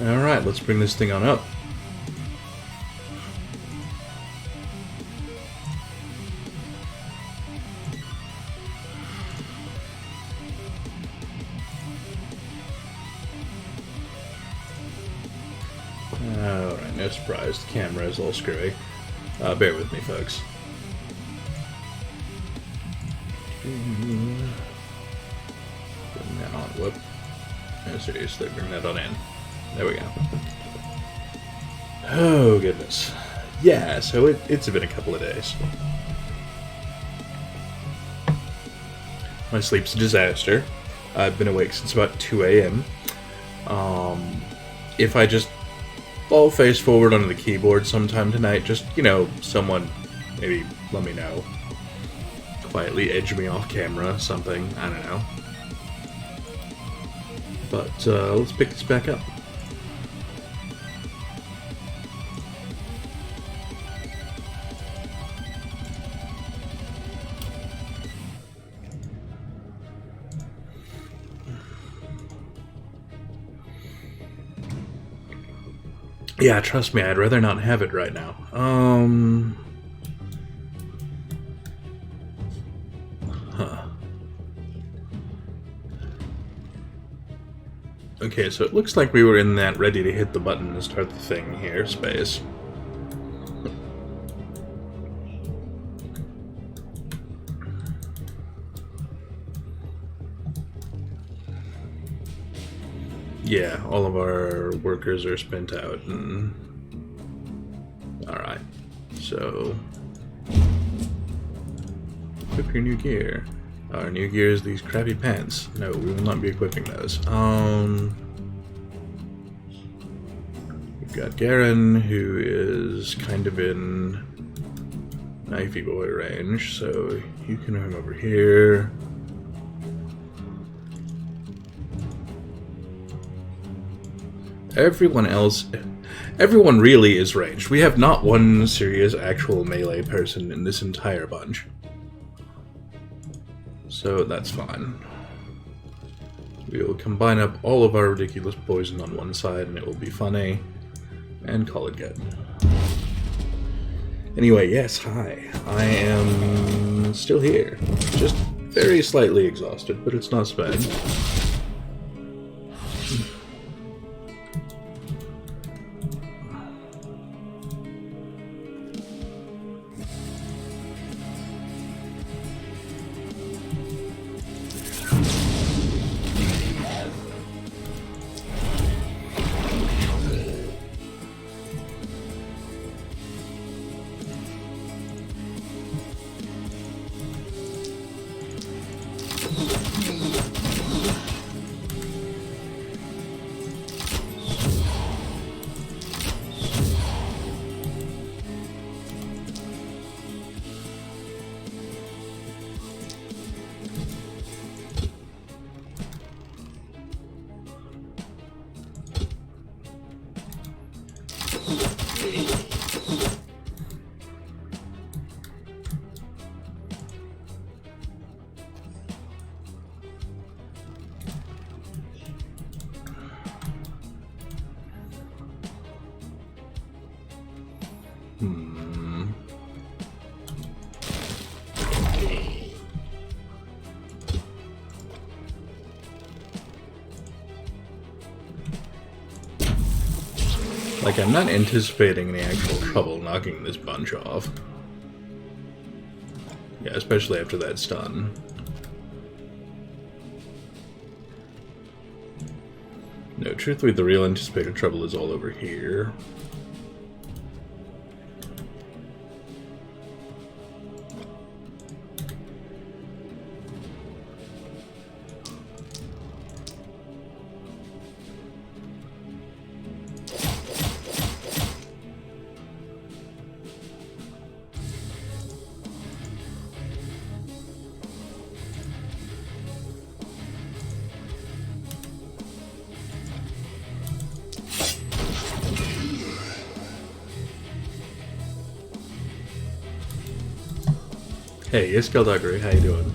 Alright, let's bring this thing on up. Alright, no surprise. The camera is a little screwy. Bear with me, folks. Bring that on. Whoop. No, seriously, bring that on in. There we go. Oh, goodness. Yeah, so it's been a couple of days. My sleep's a disaster. I've been awake since about 2 a.m. If I just fall face forward onto the keyboard sometime tonight, just, you know, someone maybe let me know. Quietly edge me off camera, something, I don't know. But let's pick this back up. Yeah, trust me, I'd rather not have it right now. Okay, so it looks like we were in that ready to hit the button to start the thing here, space. Yeah, all of our workers are spent out, and... Alright, so... Equip your new gear. Our new gear is these crappy pants. No, we will not be equipping those. We've got Garen, who is kind of in knifey boy range, so you can come over here. Everyone really is ranged. We have not one serious actual melee person in this entire bunch. So that's fine. We will combine up all of our ridiculous poison on one side and it will be funny, and call it good. Anyway, yes, hi. I am still here. Just very slightly exhausted, but it's not so bad. Like, I'm not anticipating any actual trouble knocking this bunch off. Yeah, especially after that stun. No, truthfully, the real anticipated trouble is all over here. Hey, yes, Skellduggery, how you doing?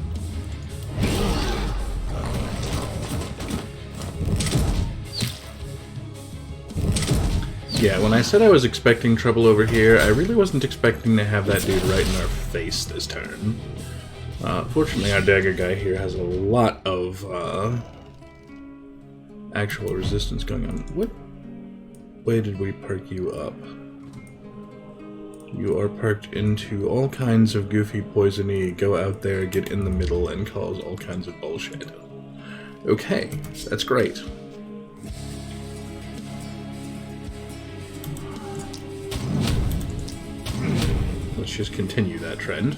Yeah, when I said I was expecting trouble over here, I really wasn't expecting to have that dude right in our face this turn. Fortunately, our dagger guy here has a lot of actual resistance going on. What way did we perk you up? You are perked into all kinds of goofy poisony, go out there, get in the middle, and cause all kinds of bullshit. Okay, that's great. Let's just continue that trend.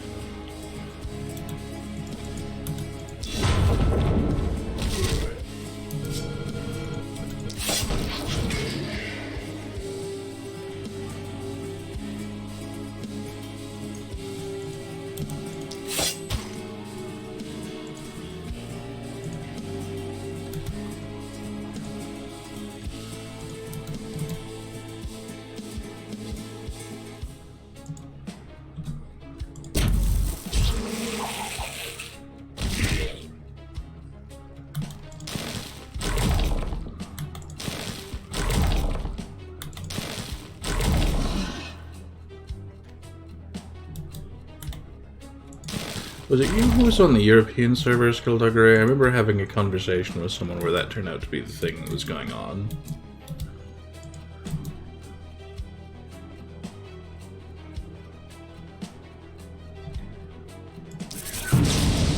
Was it you who was on the European server, Skullduggery? I remember having a conversation with someone where that turned out to be the thing that was going on.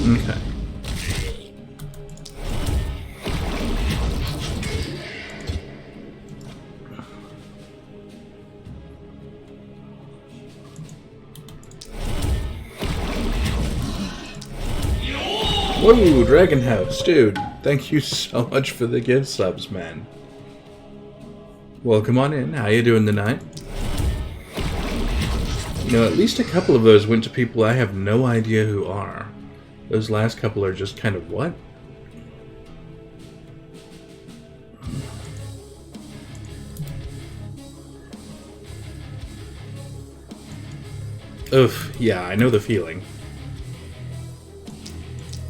Okay. Whoa, Dragon House, dude. Thank you so much for the gift subs, man. Welcome on in. How you doing tonight? You know, at least a couple of those went to people I have no idea who are. Those last couple are just kind of what? Oof, yeah, I know the feeling.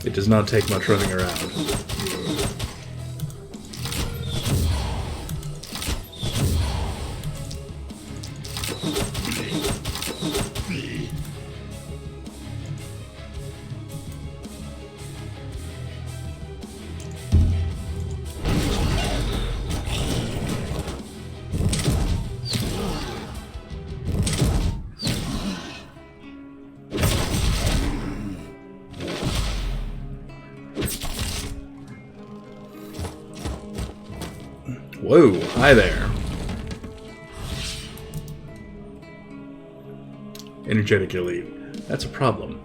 It does not take much running around. Whoa, hi there. Energetic elite. That's a problem.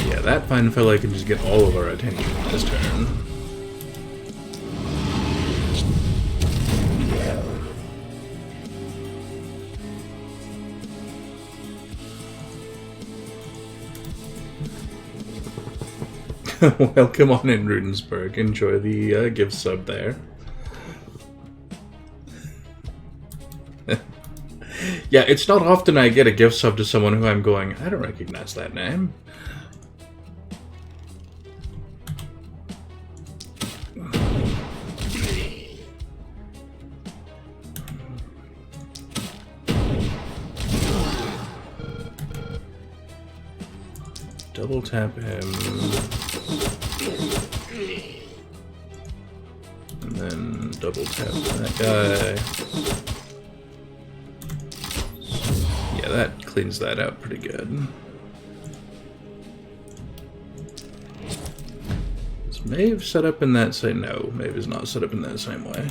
Yeah, that fine fella can just get all of our attention this turn. Welcome on in, Rudensburg. Enjoy the gift sub there. Yeah, it's not often I get a gift sub to someone who I'm going, I don't recognize that name. Double tap him. And then double tap that guy. Yeah, that cleans that out pretty good. Is Maeve set up in that same... No, Maeve is not set up in that same way.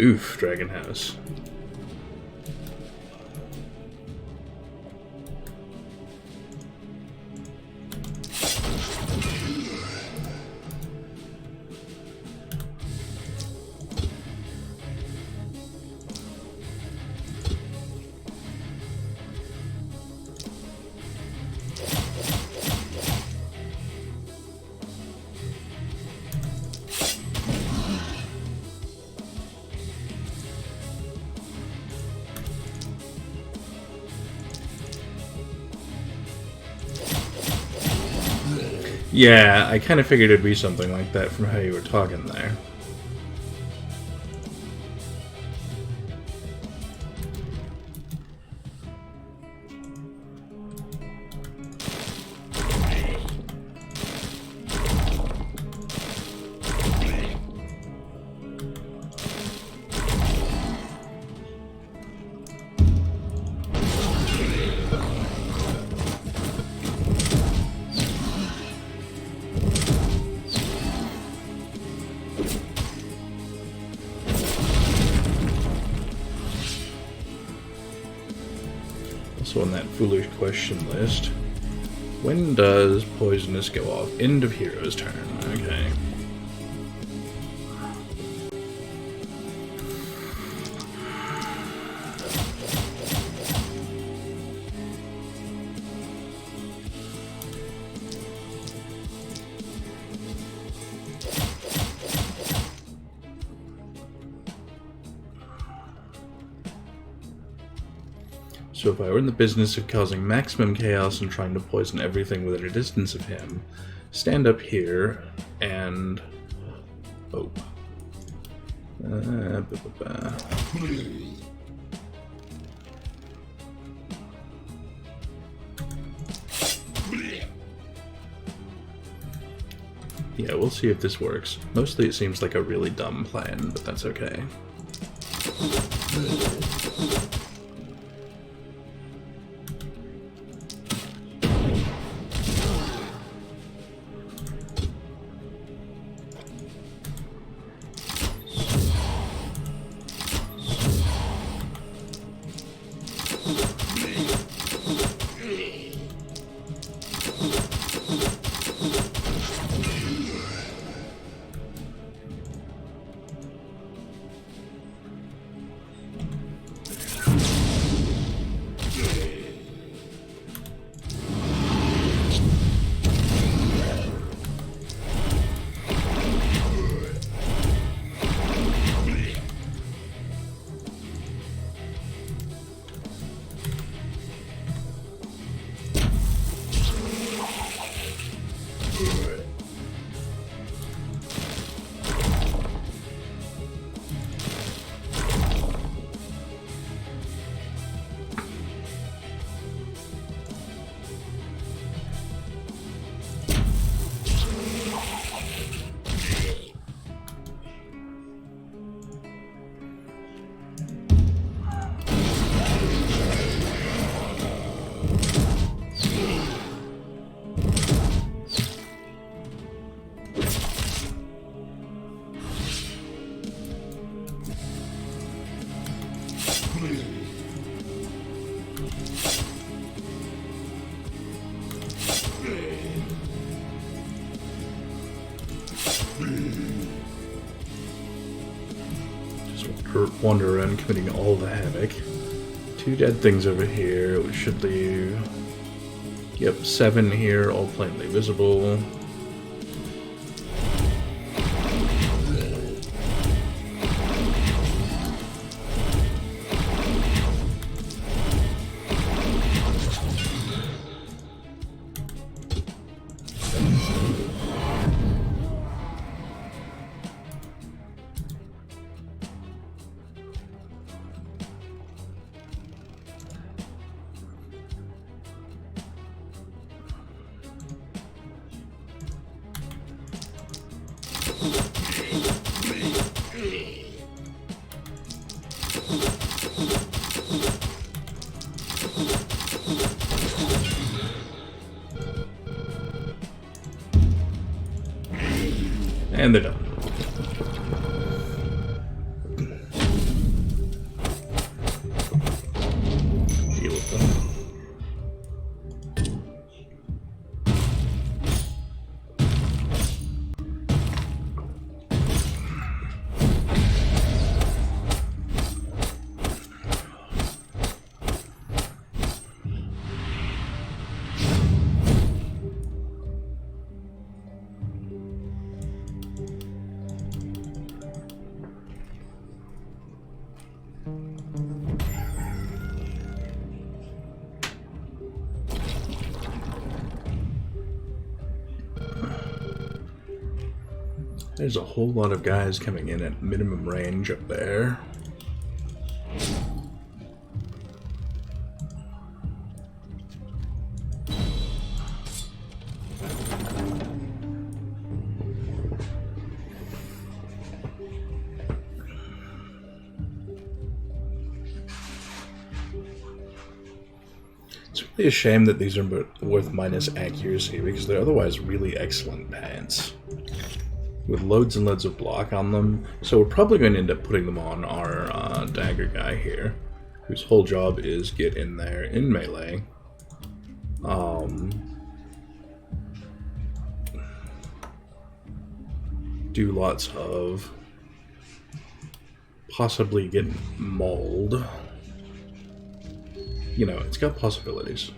Oof, Dragon House. Yeah, I kind of figured it'd be something like that from how you were talking there. Also on that foolish question list, when does poisonous go off? End of hero's turn. Okay. So if I were in the business of causing maximum chaos and trying to poison everything within a distance of him, stand up here and... oh. Yeah, we'll see if this works. Mostly it seems like a really dumb plan, but that's okay. Wander around committing all the havoc. 2 dead things over here, which should leave... yep, 7 here, all plainly visible. And they're done. Deal with them. There's a whole lot of guys coming in at minimum range up there. It's really a shame that these are worth minus accuracy because they're otherwise really excellent pants with loads and loads of block on them. So we're probably going to end up putting them on our dagger guy here, whose whole job is get in there in melee. Do lots of possibly get mauled. You know, it's got possibilities.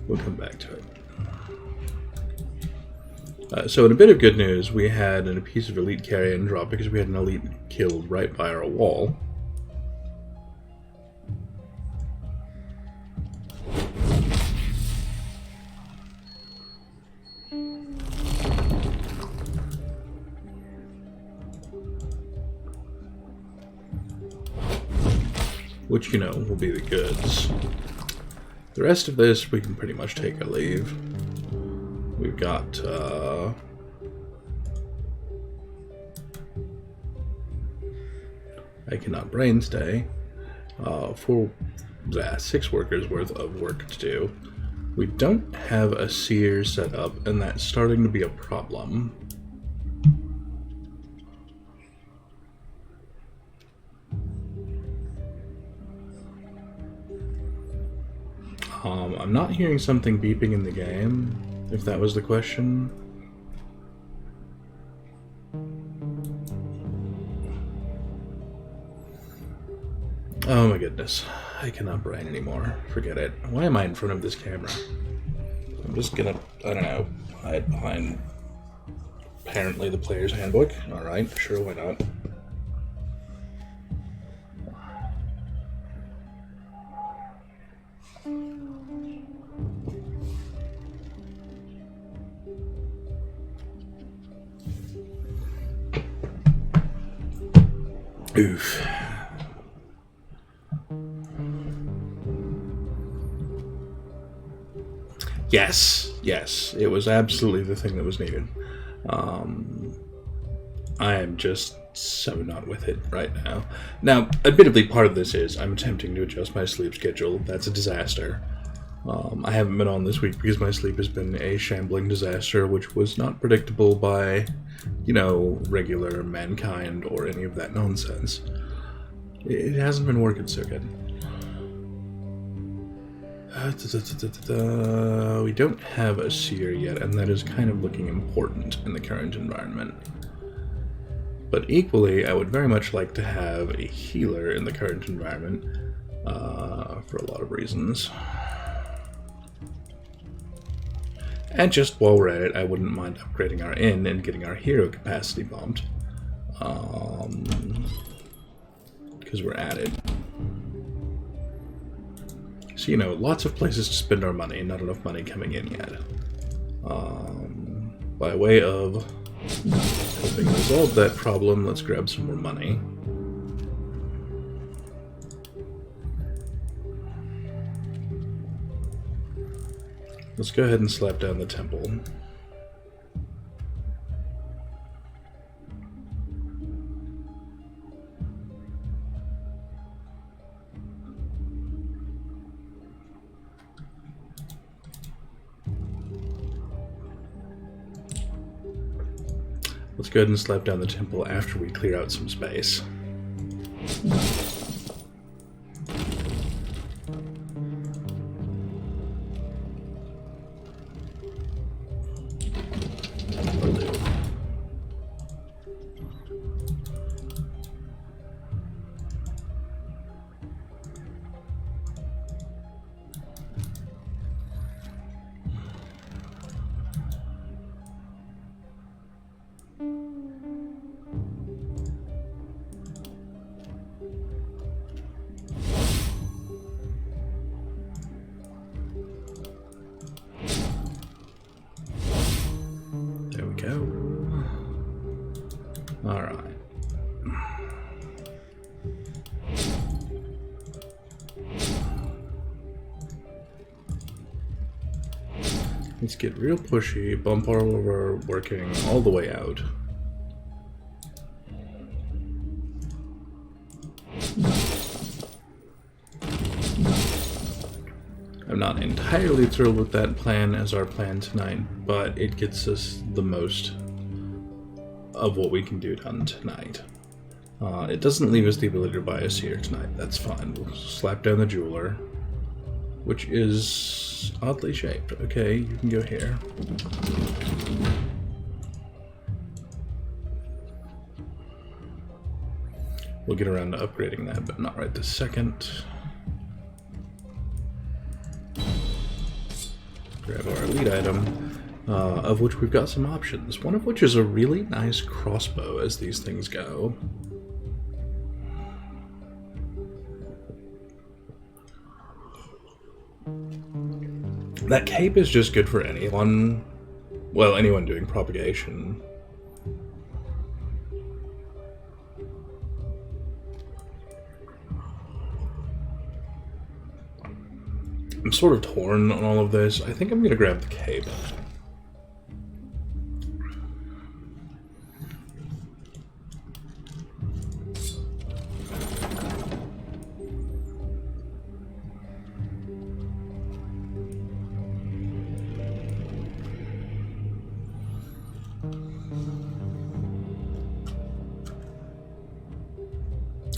We'll come back to it. So in a bit of good news, we had a piece of elite carrion drop because we had an elite killed right by our wall. Which, you know, will be the goods. The rest of this, we can pretty much take our leave. We've got, I cannot brain stay. 6 workers worth of work to do. We don't have a seer set up, and that's starting to be a problem. I'm not hearing something beeping in the game, if that was the question. Oh my goodness. I cannot brain anymore. Forget it. Why am I in front of this camera? I'm just gonna, I don't know, hide behind apparently the player's handbook. Alright, sure, why not? Oof. Yes, it was absolutely the thing that was needed. I am just so not with it right now. Now, admittedly, part of this is I'm attempting to adjust my sleep schedule. That's a disaster. I haven't been on this week because my sleep has been a shambling disaster, which was not predictable by, you know, regular mankind or any of that nonsense. It hasn't been working so good. We don't have a seer yet, and that is kind of looking important in the current environment. But equally, I would very much like to have a healer in the current environment, for a lot of reasons. And just while we're at it, I wouldn't mind upgrading our inn and getting our hero capacity bumped. Because we're at it. So, you know, lots of places to spend our money, not enough money coming in yet. By way of helping resolve that problem, let's grab some more money. Let's go ahead and slap down the temple. Let's go ahead and slap down the temple after we clear out some space. Let's get real pushy, bump our working all the way out. I'm not entirely thrilled with that plan as our plan tonight, but it gets us the most of what we can do done tonight. It doesn't leave us the ability to buy a seer tonight. That's fine. We'll slap down the jeweler, which is oddly shaped. Okay, you can go here. We'll get around to upgrading that, but not right this second. Grab our elite item, of which we've got some options, one of which is a really nice crossbow as these things go. That cape is just good for anyone, well, anyone doing propagation. I'm sort of torn on all of this. I think I'm going to grab the cape.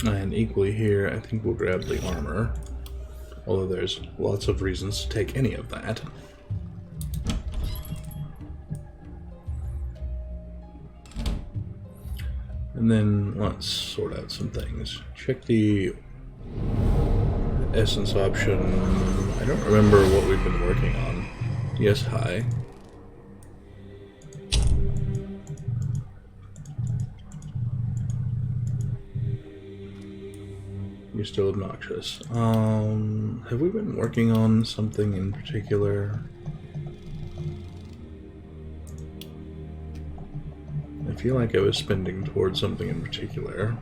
And equally here, I think we'll grab the armor. Although there's lots of reasons to take any of that. And then let's sort out some things. Check the essence option. I don't remember what we've been working on. Yes, hi. You're still obnoxious. Have we been working on something in particular? I feel like I was spending towards something in particular.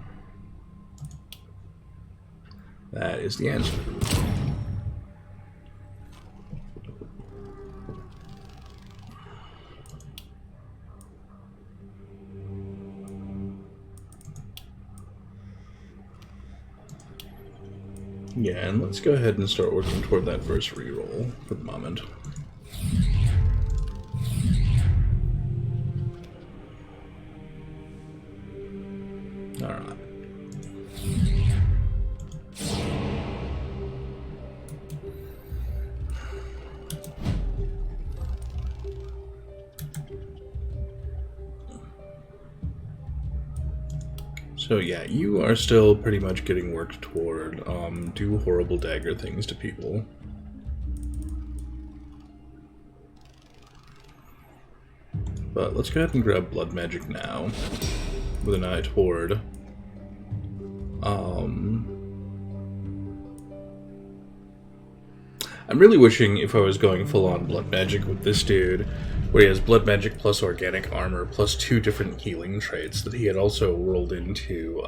That is the answer. Yeah, and let's go ahead and start working toward that first reroll for the moment. Alright. So yeah, you are still pretty much getting worked toward do horrible dagger things to people. But let's go ahead and grab blood magic now, with an eye toward I'm really wishing if I was going full-on blood magic with this dude, where he has blood magic plus organic armor plus 2 different healing traits, that he had also rolled into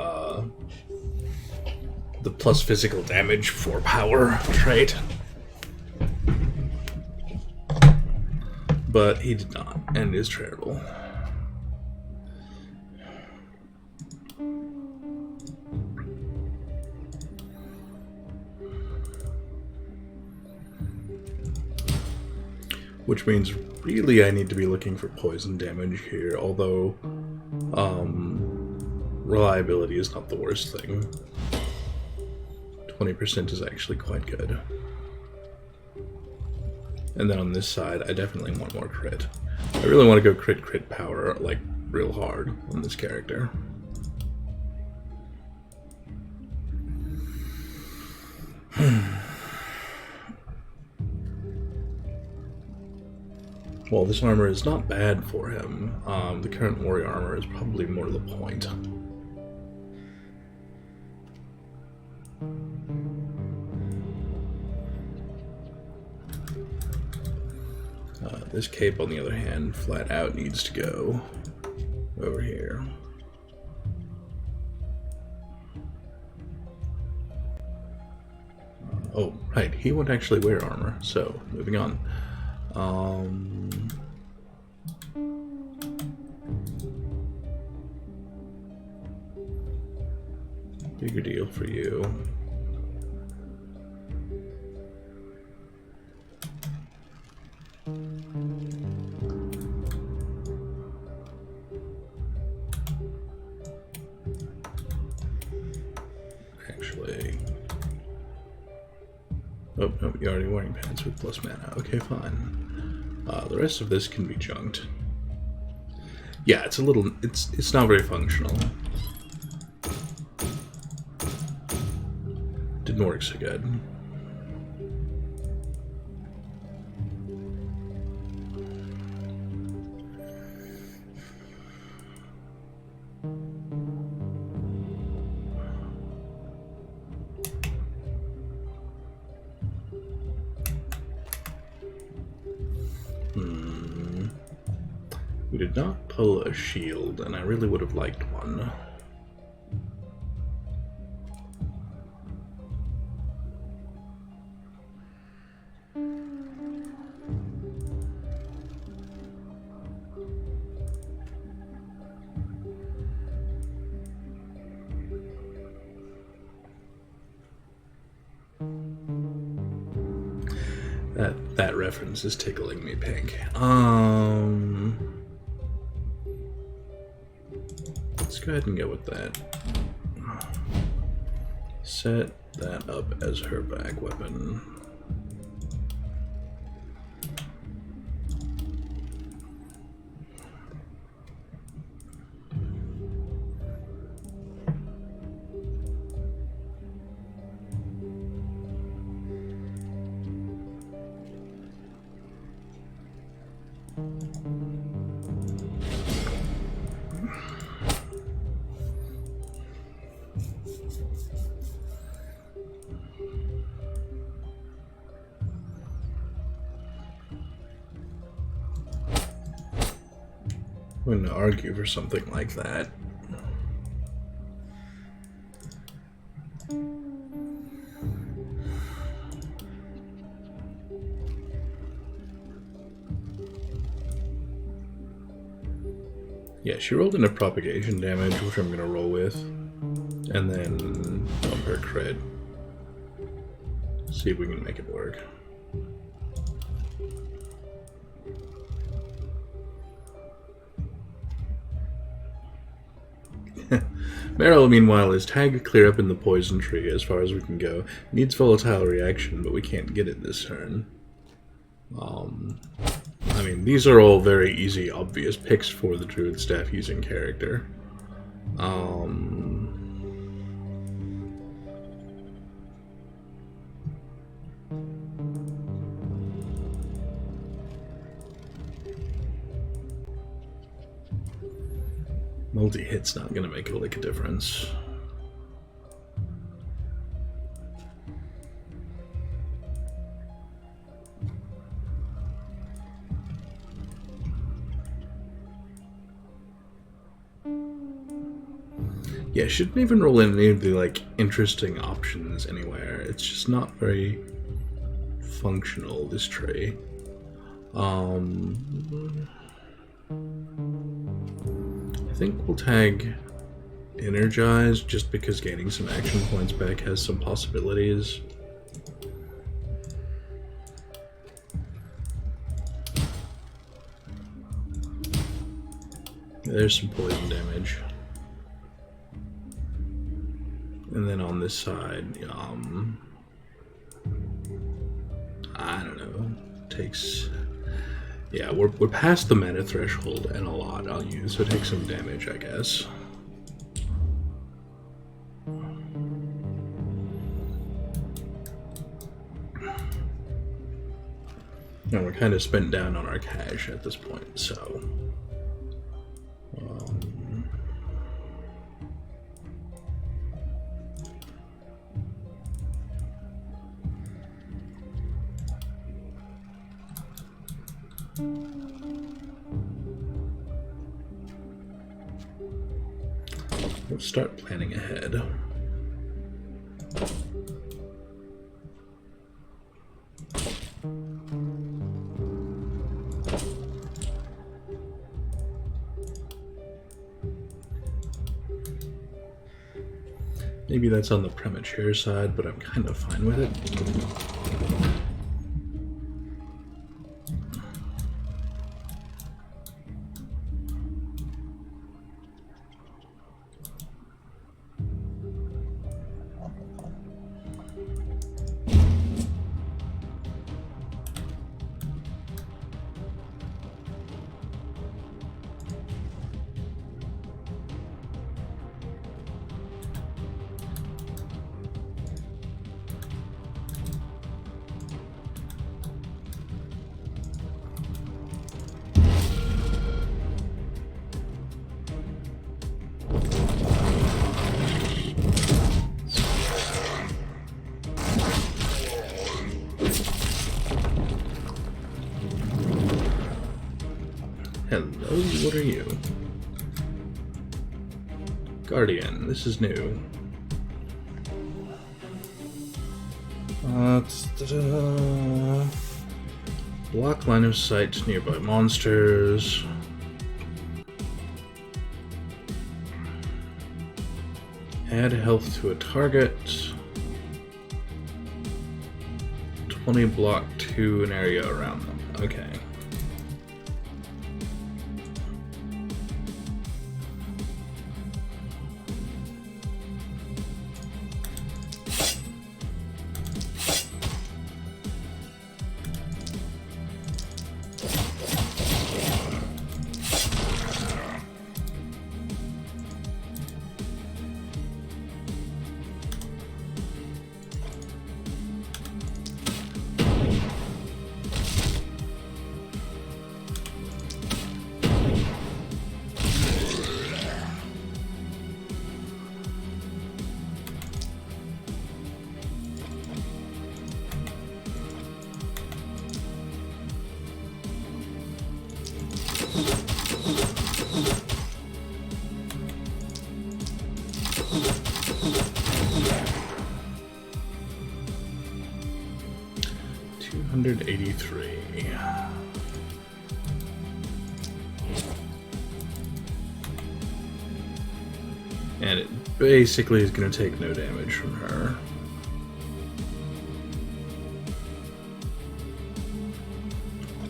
the plus physical damage for power trait. But he did not, and is terrible. Which means really I need to be looking for poison damage here, although reliability is not the worst thing. 20% is actually quite good. And then on this side, I definitely want more crit. I really want to go crit power, like, real hard on this character. Well, this armor is not bad for him. The current warrior armor is probably more to the point. This cape, on the other hand, flat out needs to go over here. Oh, right, he won't actually wear armor, so moving on. Bigger deal for you. Actually, oh no, you're already wearing pants with plus mana. Okay, fine. The rest of this can be junked. Yeah, it's a little. It's not very functional. Didn't work so good. We did not pull a shield, and I really would have liked one. That reference is tickling me pink. Let's go ahead and go with that. Set that up as her bag weapon. I wouldn't argue for something like that. Yeah, she rolled into propagation damage, which I'm gonna roll with, and then bump her crit. See if we can make it work. Meryl, meanwhile, is tagged clear up in the poison tree as far as we can go. Needs volatile reaction, but we can't get it this turn. I mean, these are all very easy, obvious picks for the Druid Staff using character. Multi-hit's not gonna make a lick of difference. Yeah, shouldn't even roll in any of the, like, interesting options anywhere. It's just not very functional, this tree. I think we'll tag Energize, just because gaining some action points back has some possibilities. There's some poison damage. And then on this side, I don't know, takes... Yeah, we're past the mana threshold and a lot I'll use, so take some damage, I guess. And we're kind of spent down on our cash at this point, so... we'll start planning ahead. Maybe that's on the premature side, but I'm kind of fine with it. Hello, what are you? Guardian, this is new. Block line of sight to nearby monsters. Add health to a target. 20 block to an area around them. Okay. $283. And it basically is going to take no damage from her.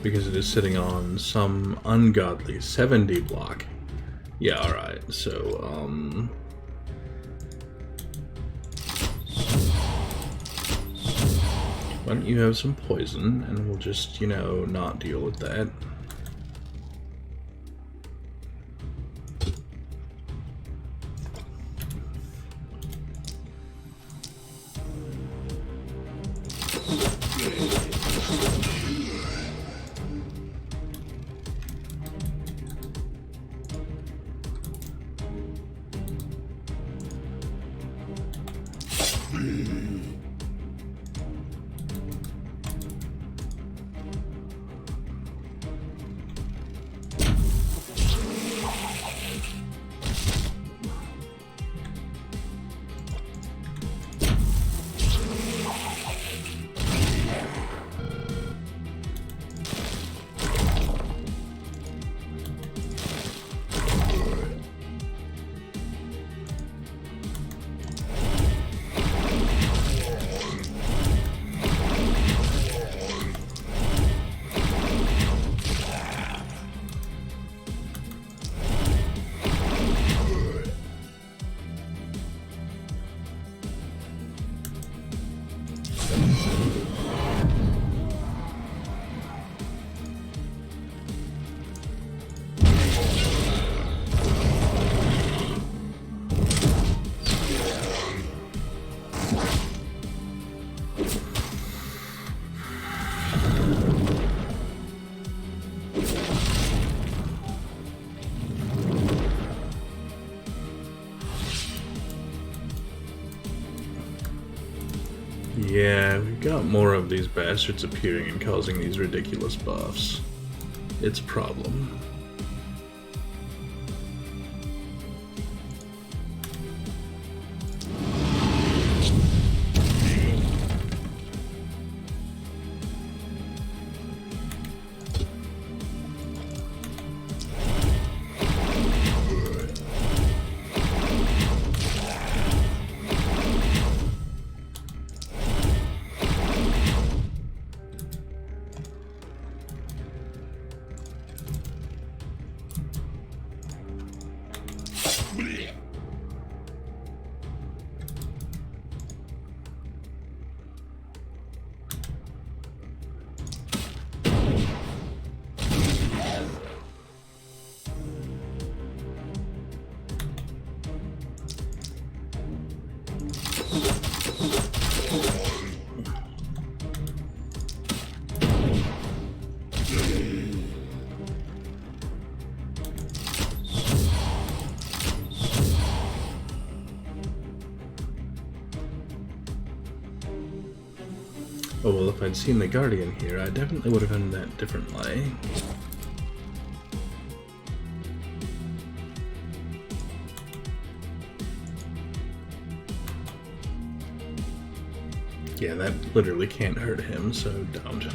Because it is sitting on some ungodly 70 block. Yeah, alright, so, why don't you have some poison, and we'll just, you know, not deal with that. Yeah, we've got more of these bastards appearing and causing these ridiculous buffs. It's a problem. Oh, well, if I'd seen the Guardian here, I definitely would have done that differently. Yeah, that literally can't hurt him, so don't.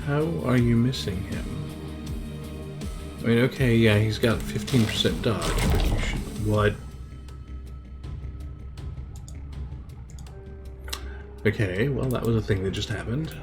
How are you missing him? I mean, okay, yeah, he's got 15% dodge, but you should... What? Okay, well, that was a thing that just happened.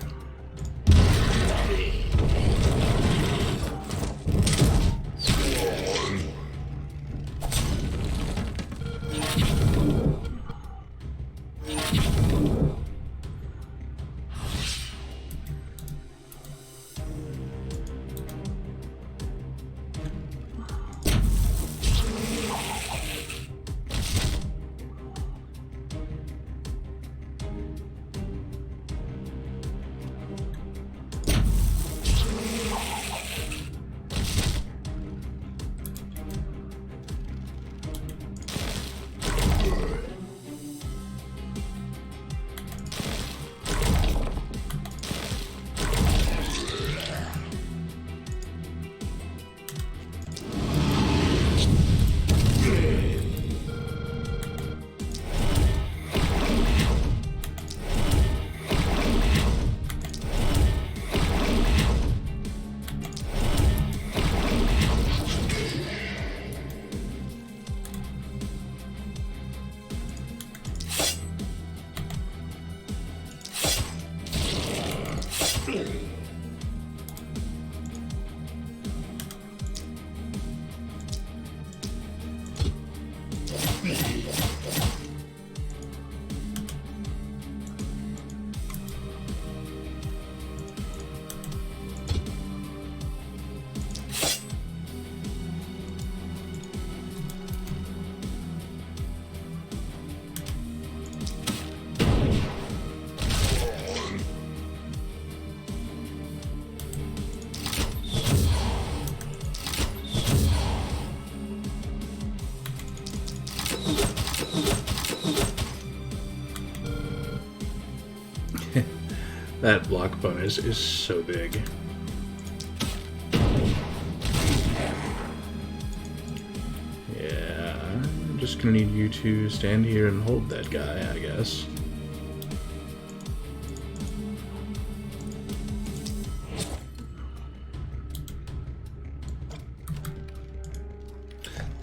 That block bonus is so big. Yeah, I'm just gonna need you to stand here and hold that guy, I guess.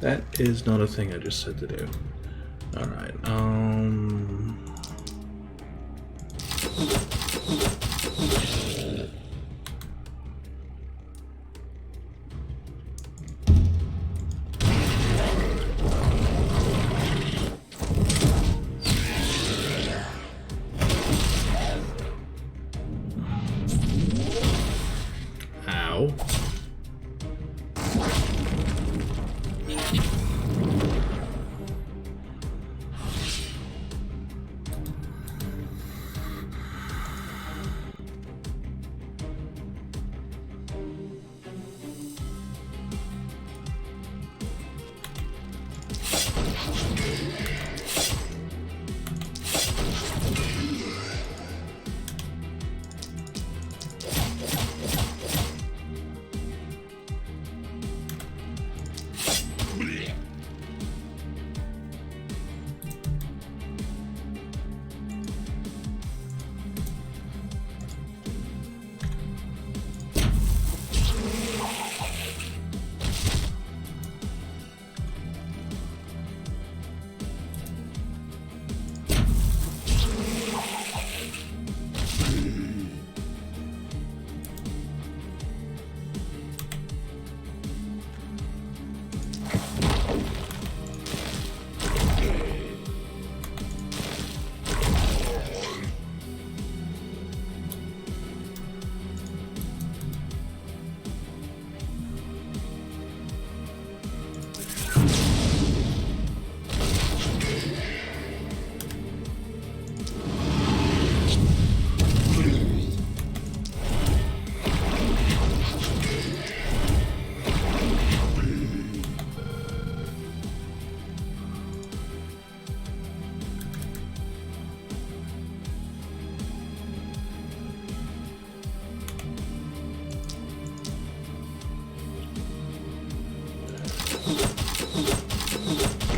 That is not a thing I just said to do. Alright, Ow.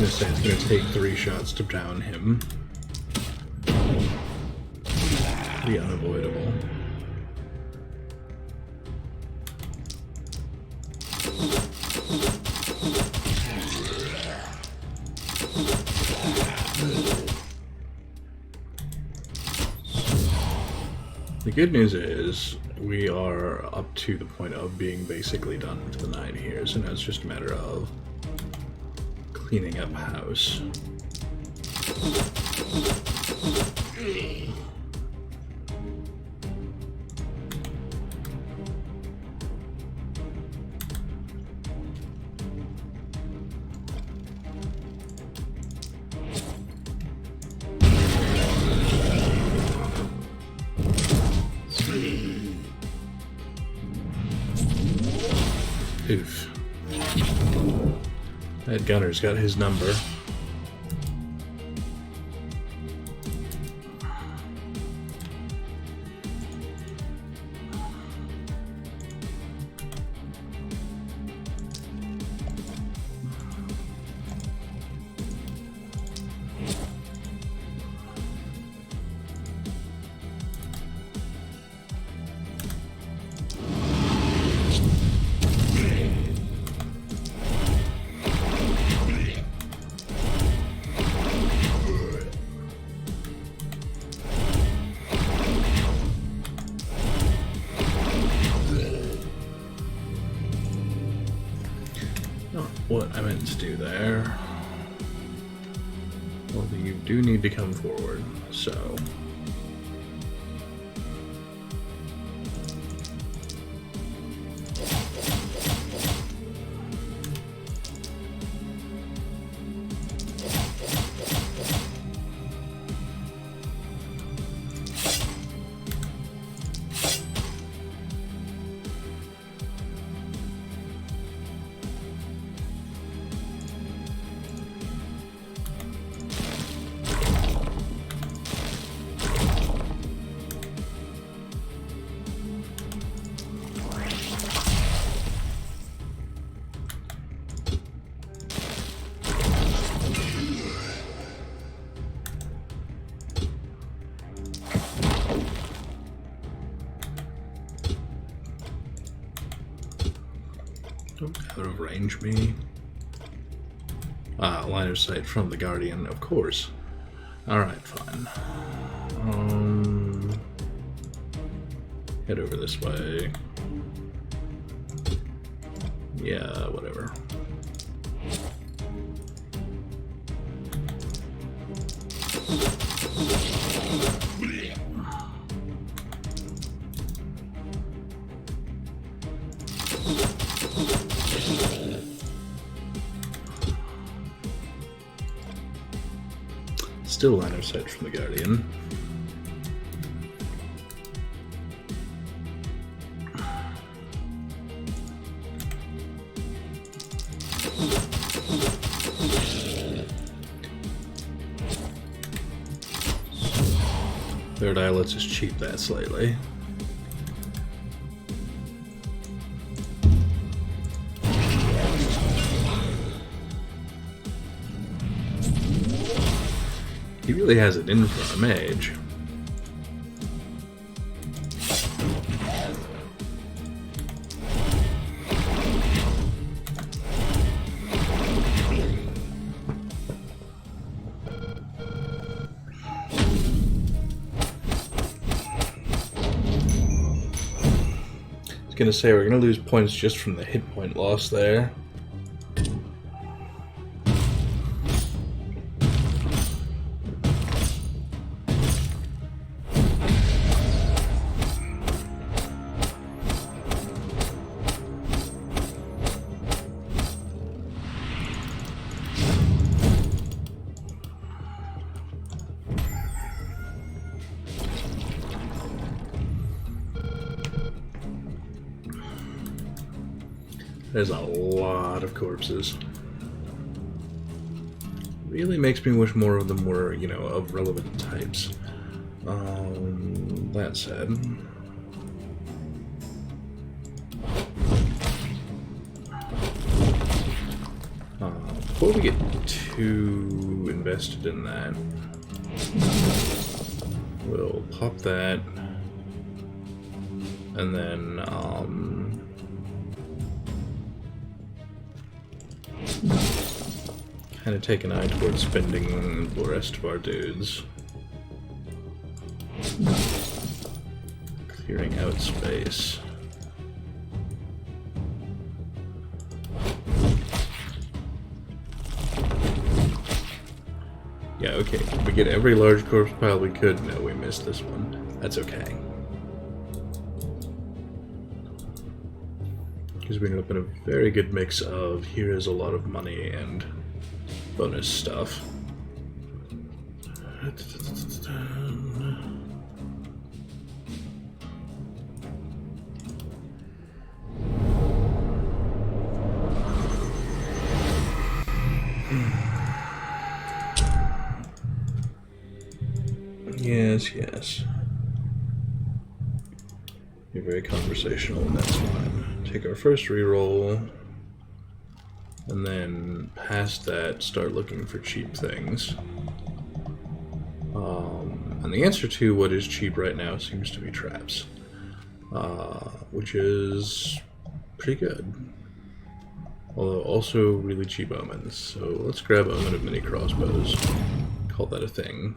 gonna say it's gonna take 3 shots to down him. Pretty unavoidable. The good news is we are up to the point of being basically done for the night here, so now it's just a matter of cleaning up house. Oof. That gunner's got his number. What I meant to do there. Well, you do need to come forward, so. Out of range me. Ah, line of sight from the Guardian, of course. Alright, fine. Head over this way. Yeah, whatever. Still line of sight from the Guardian. Third eye lets us cheat that slightly. He really has it in for a mage. I was gonna say we're gonna lose points just from the hit point loss there. There's a lot of corpses. Really makes me wish more of them were, you know, of relevant types. That said... before we get too invested in that, we'll pop that, and then kind of take an eye towards spending the rest of our dudes. Clearing out space. Yeah, okay. We get every large corpse pile we could. No, we missed this one. That's okay. Because we ended up in a very good mix of here is a lot of money and bonus stuff. Yes, yes. You're very conversational, and that's fine. Take our first reroll, and then past that, start looking for cheap things. And the answer to what is cheap right now seems to be traps, which is pretty good. Although also really cheap omens. So let's grab Omen of Mini Crossbows. Call that a thing.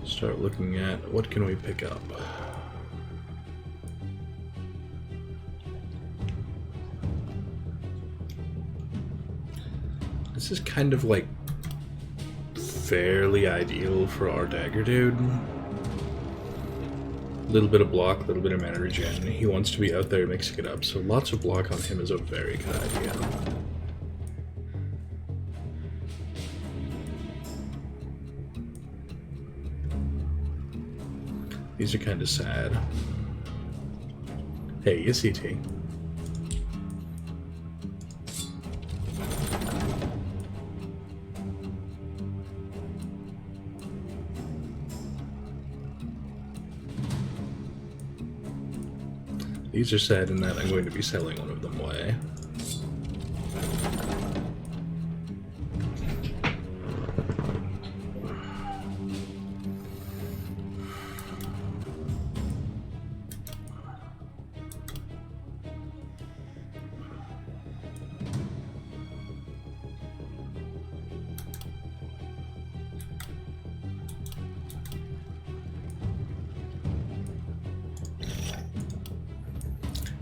Start looking at what can we pick up. This is kind of like fairly ideal for our dagger dude. A little bit of block, a little bit of mana regen. He wants to be out there mixing it up, so lots of block on him is a very good idea. These are kind of sad. Hey, you CT. These are sad in that I'm going to be selling one of them away.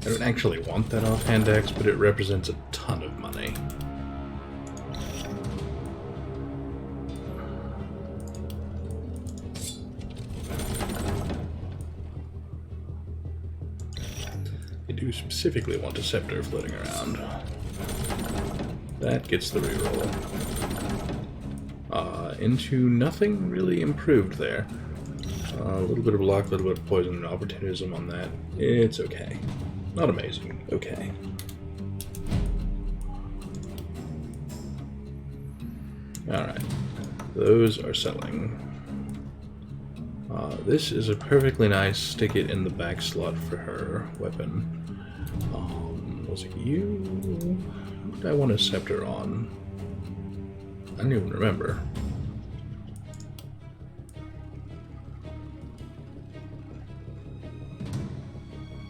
I don't actually want that offhand X, but it represents a ton of money. I do specifically want a scepter floating around. That gets the reroll. Into nothing really improved there. A little bit of block, a little bit of poison and opportunism on that. It's okay. Not amazing. Okay. Alright. Those are selling. This is a perfectly nice stick it in the back slot for her weapon. Was it you? What did I want a scepter on? I don't even remember.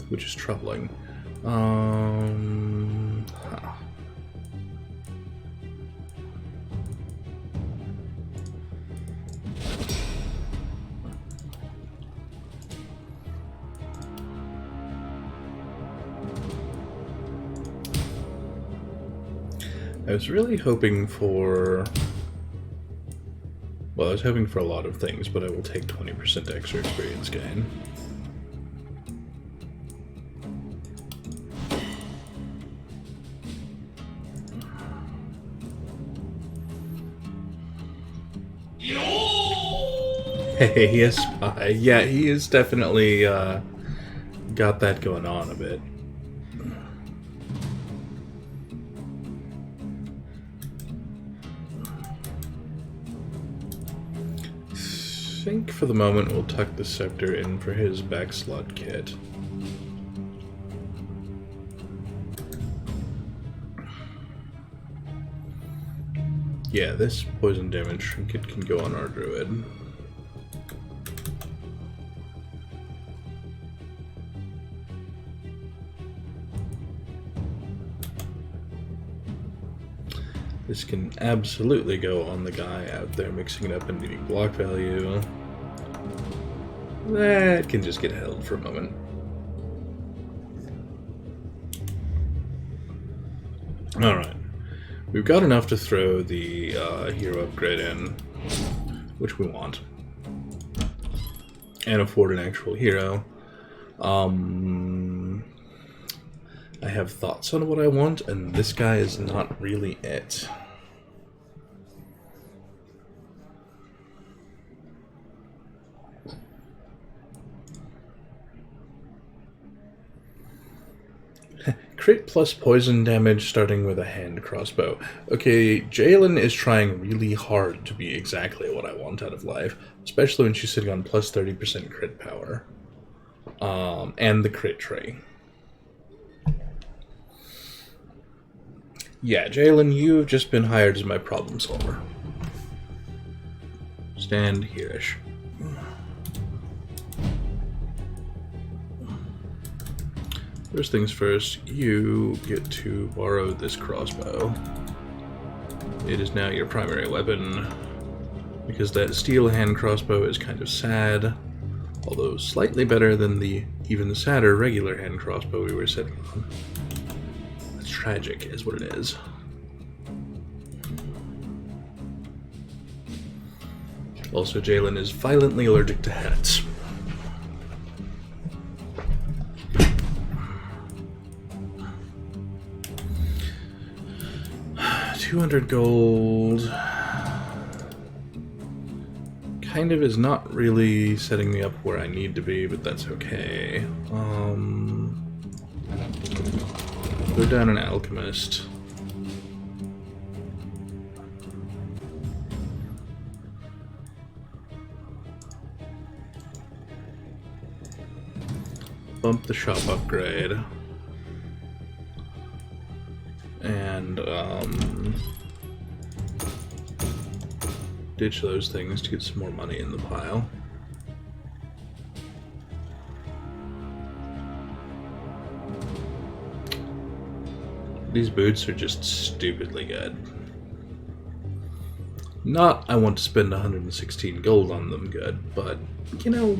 Which is troubling. Huh. I was really hoping for... Well, I was hoping for a lot of things, but I will take 20% extra experience gain. Hey, yes, spy. Yeah, he has definitely got that going on a bit. think for the moment we'll tuck the scepter in for his back slot kit. Yeah, this poison damage trinket can go on our druid. This can absolutely go on the guy out there mixing it up and needing block value. That can just get held for a moment. Alright. We've got enough to throw the hero upgrade in, which we want. And afford an actual hero. I have thoughts on what I want, and this guy is not really it. Crit plus poison damage starting with a hand crossbow. Okay, Jalen is trying really hard to be exactly what I want out of life, especially when she's sitting on plus 30% crit power. And the crit tray. Yeah, Jalen, you've just been hired as my problem solver. Stand here-ish. First things first, you get to borrow this crossbow. It is now your primary weapon, because that steel hand crossbow is kind of sad, although slightly better than the even sadder regular hand crossbow we were sitting on. It's tragic, is what it is. Also, Jalen is violently allergic to hats. $200 gold kind of is not really setting me up where I need to be, but that's okay. Go down an alchemist. Bump the shop upgrade. And ditch those things to get some more money in the pile. These boots are just stupidly good. Not I want to spend 116 gold on them good, but, you know,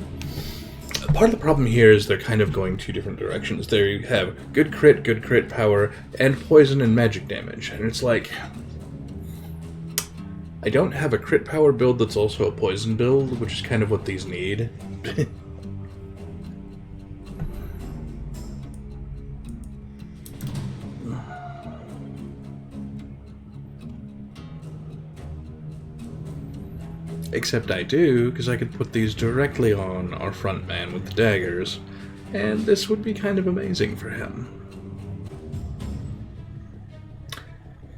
part of the problem here is they're kind of going two different directions. There you have good crit power, and poison and magic damage. And it's like, I don't have a crit power build that's also a poison build, which is kind of what these need. Except I do, because I could put these directly on our front man with the daggers, and this would be kind of amazing for him.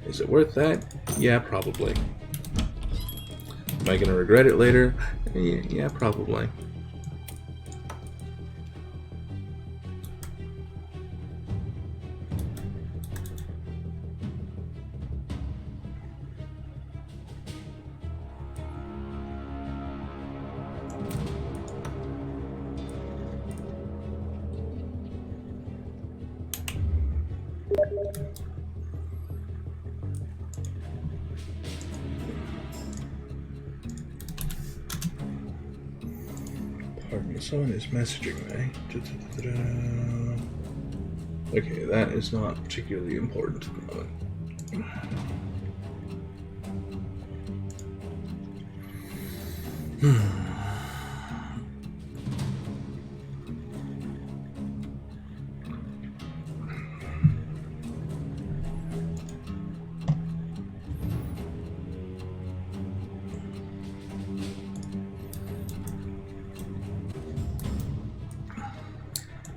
Is it worth that? Yeah, probably. Am I going to regret it later? Yeah, probably. Pardon me, someone is messaging me. Okay, that is not particularly important at the moment.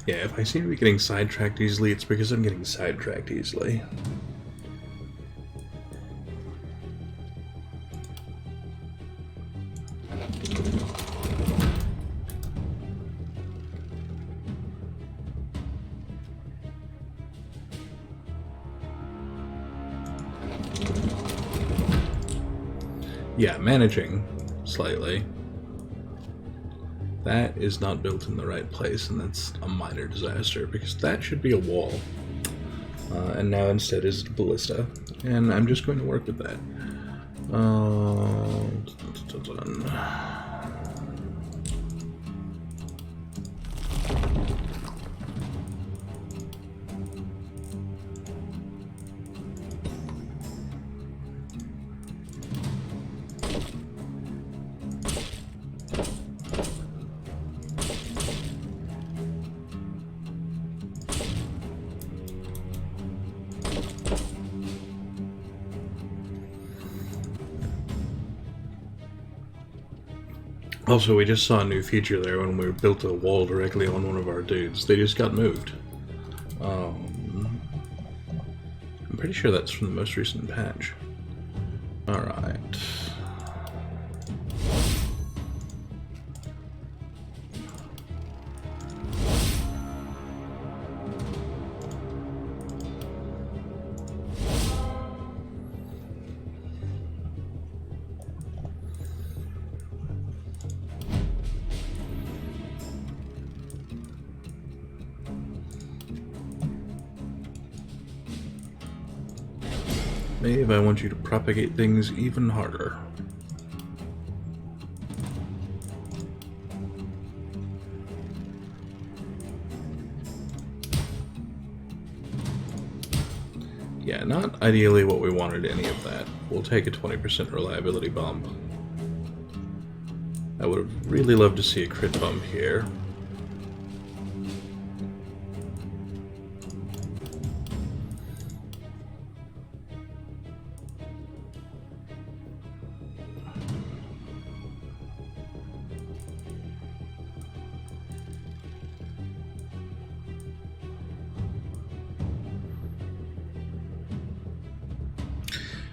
Yeah, if I seem to be getting sidetracked easily, it's because I'm getting sidetracked easily. Yeah, managing slightly. That is not built in the right place, and that's a minor disaster, because that should be a wall. And now instead is a ballista. And I'm just going to work with that. Also, we just saw a new feature there when we built a wall directly on one of our dudes. They just got moved. I'm pretty sure that's from the most recent patch. Alright. Maybe I want you to propagate things even harder. Yeah, not ideally what we wanted, any of that. We'll take a 20% reliability bump. I would have really loved to see a crit bump here.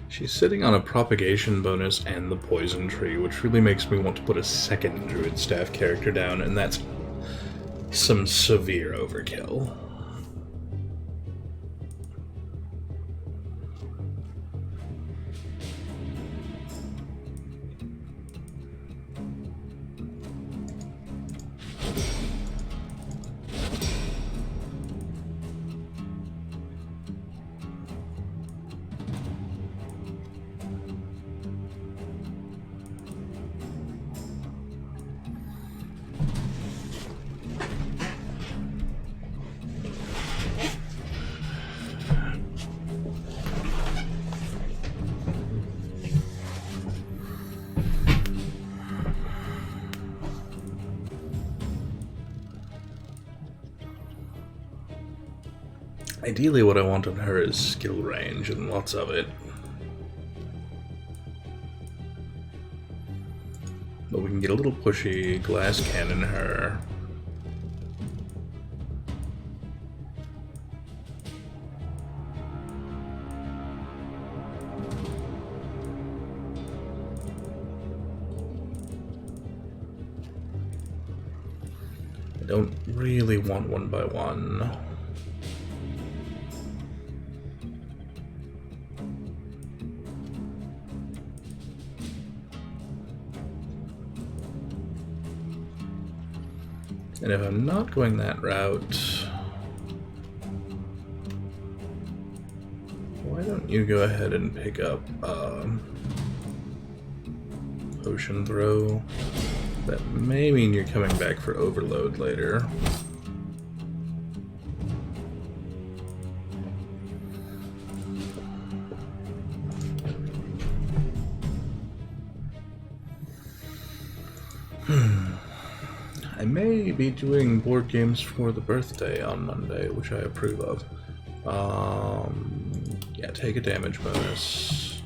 She's sitting on a propagation bonus and the poison tree, which really makes me want to put a second druid staff character down, and that's some severe overkill. Ideally, what I want on her is skill range, and lots of it. But we can get a little pushy, glass cannon her. I don't really want 1x1. And if I'm not going that route, why don't you go ahead and pick up potion throw? That may mean you're coming back for overload later. I may be doing board games for the birthday on Monday, which I approve of. Yeah, take a damage bonus.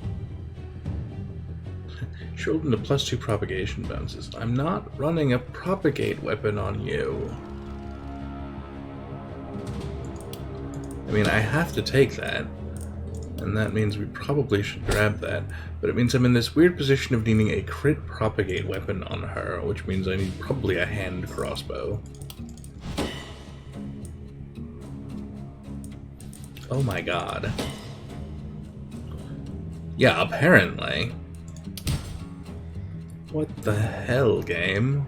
Shielded into +2 propagation bounces. I'm not running a propagate weapon on you. I mean, I have to take that, and that means we probably should grab that, but it means I'm in this weird position of needing a crit propagate weapon on her, which means I need probably a hand crossbow. Oh my god. Yeah, apparently. What the hell, game?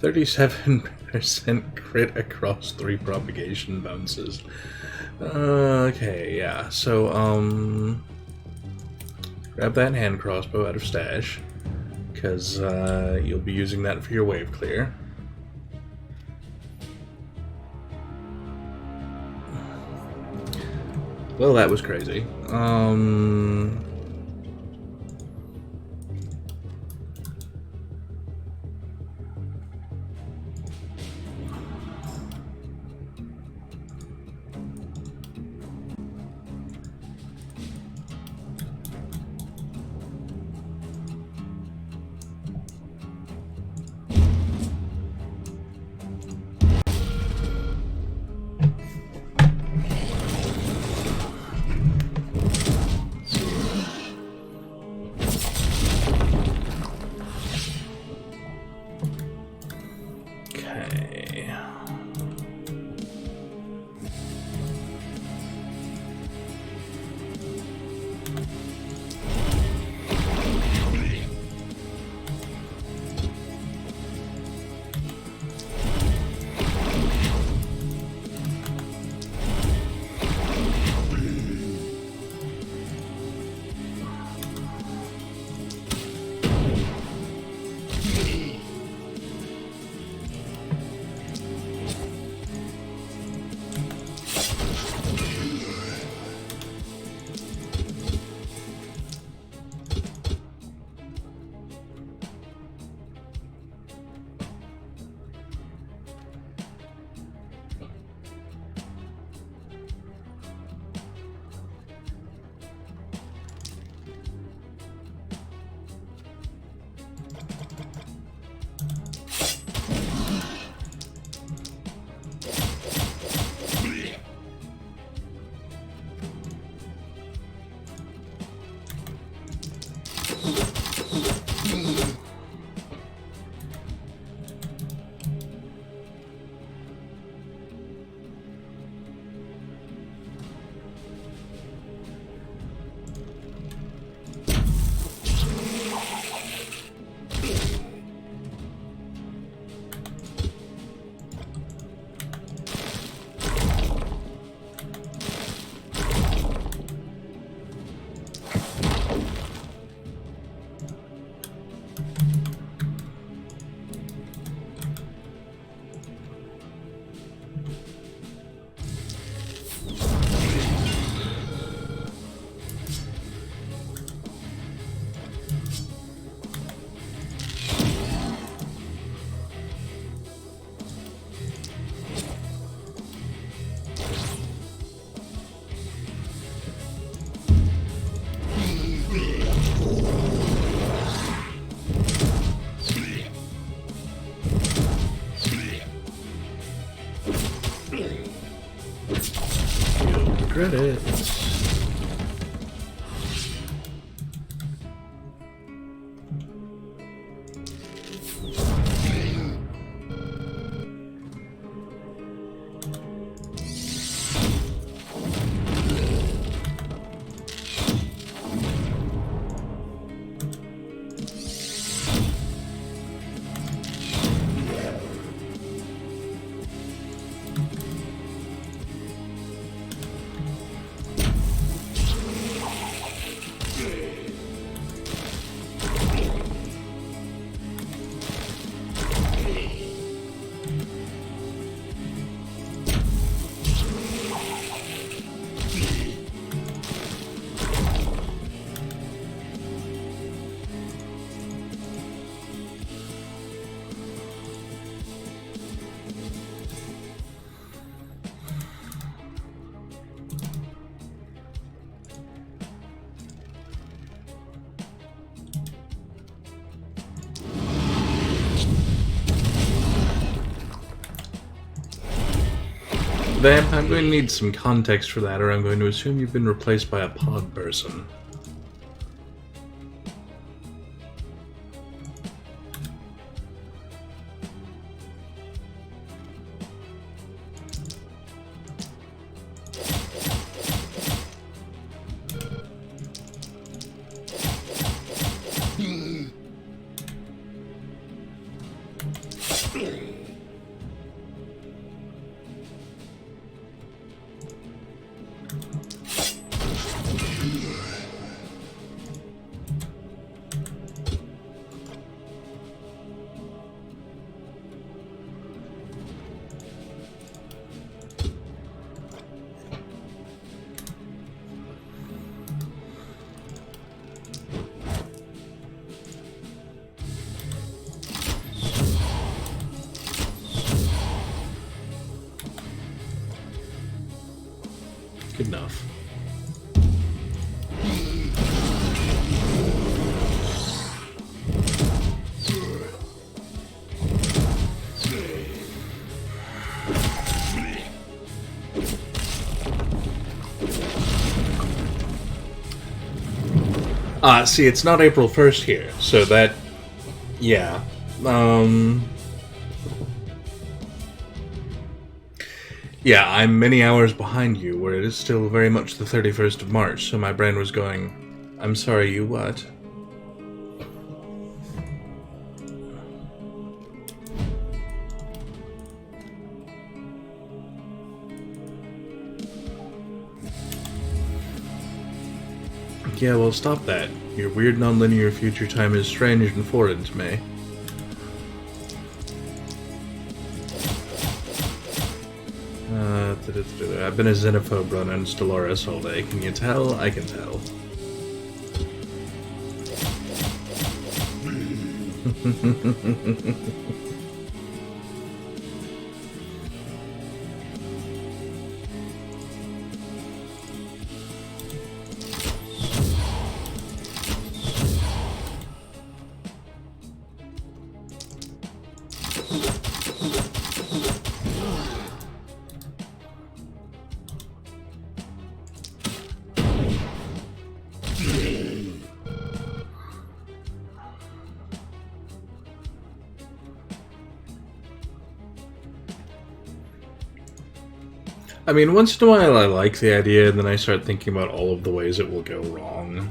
%37 crit across 3 propagation bounces. Okay, yeah. So, grab that hand crossbow out of stash, because you'll be using that for your wave clear. Well, that was crazy. Credits. Vamp, I'm going to need some context for that, or I'm going to assume you've been replaced by a pod person. Good enough. See, it's not April 1st here, so that... yeah. Yeah, I'm many hours behind you, where it is still very much the 31st of March, so my brain was going, I'm sorry, you what? Yeah, well, stop that. Your weird non-linear future time is strange and foreign to me. I've been a xenophobe running Stellaris all day. Can you tell? I can tell. I mean, once in a while I like the idea, and then I start thinking about all of the ways it will go wrong.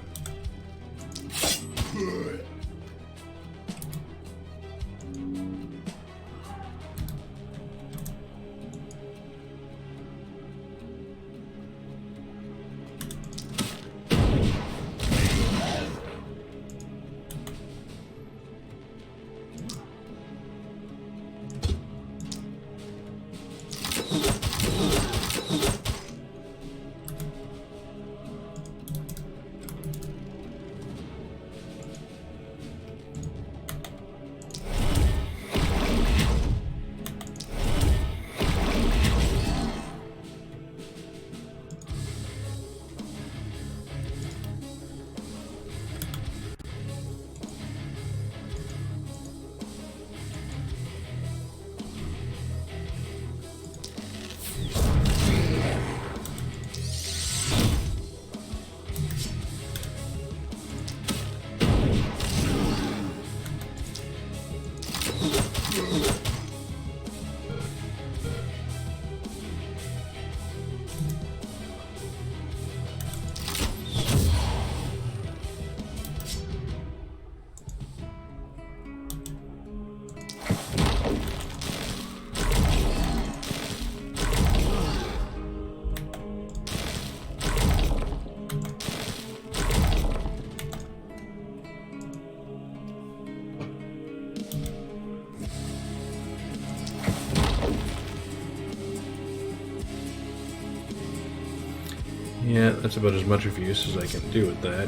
Yeah, that's about as much of use as I can do with that.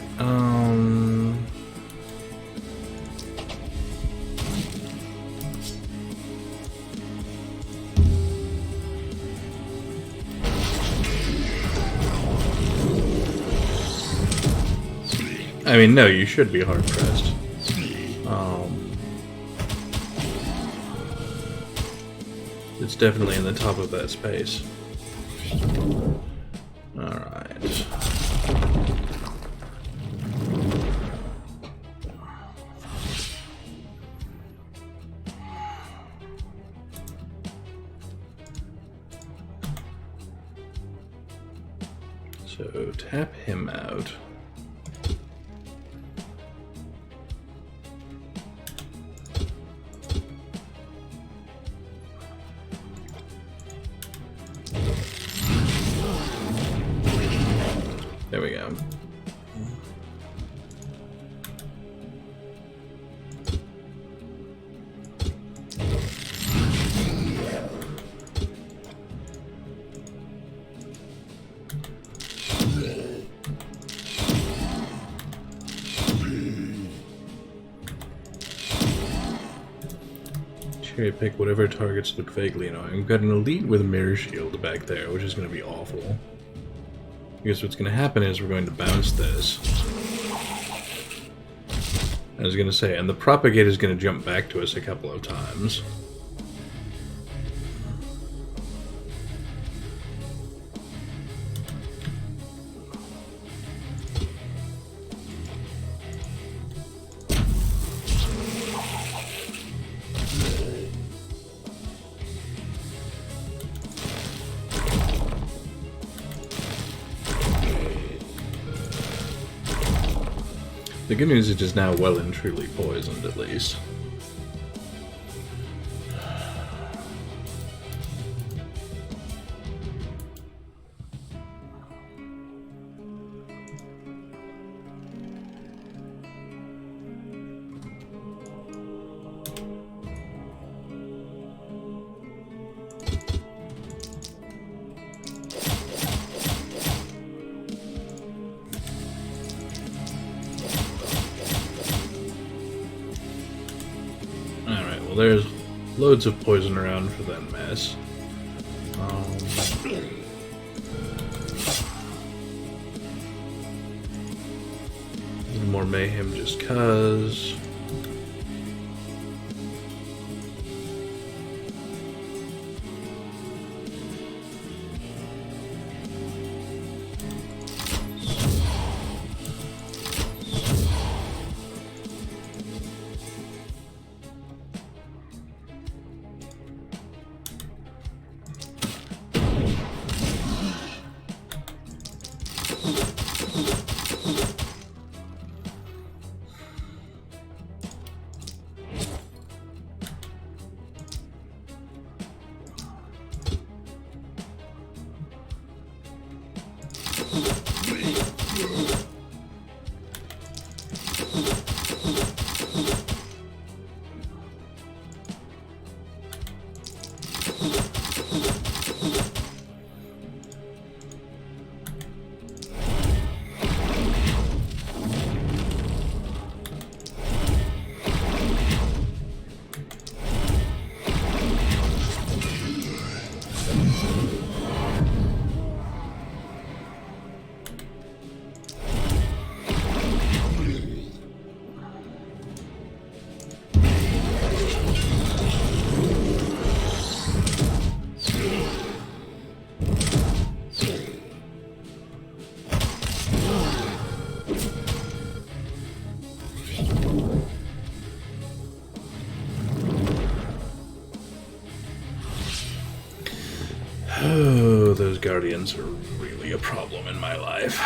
I mean, no, you should be hard-pressed. It's definitely in the top of that space. Alright. So tap him out. There we go. Cherry pick whatever targets look vaguely annoying. We've got an elite with a mirror shield back there, which is going to be awful. Because what's going to happen is we're going to bounce this. I was going to say, and the propagator is going to jump back to us a couple of times. The good news is it is now well and truly poisoned, at least. There's loads of poison around for that mess. A little more mayhem just cuz. Oh, those guardians are really a problem in my life.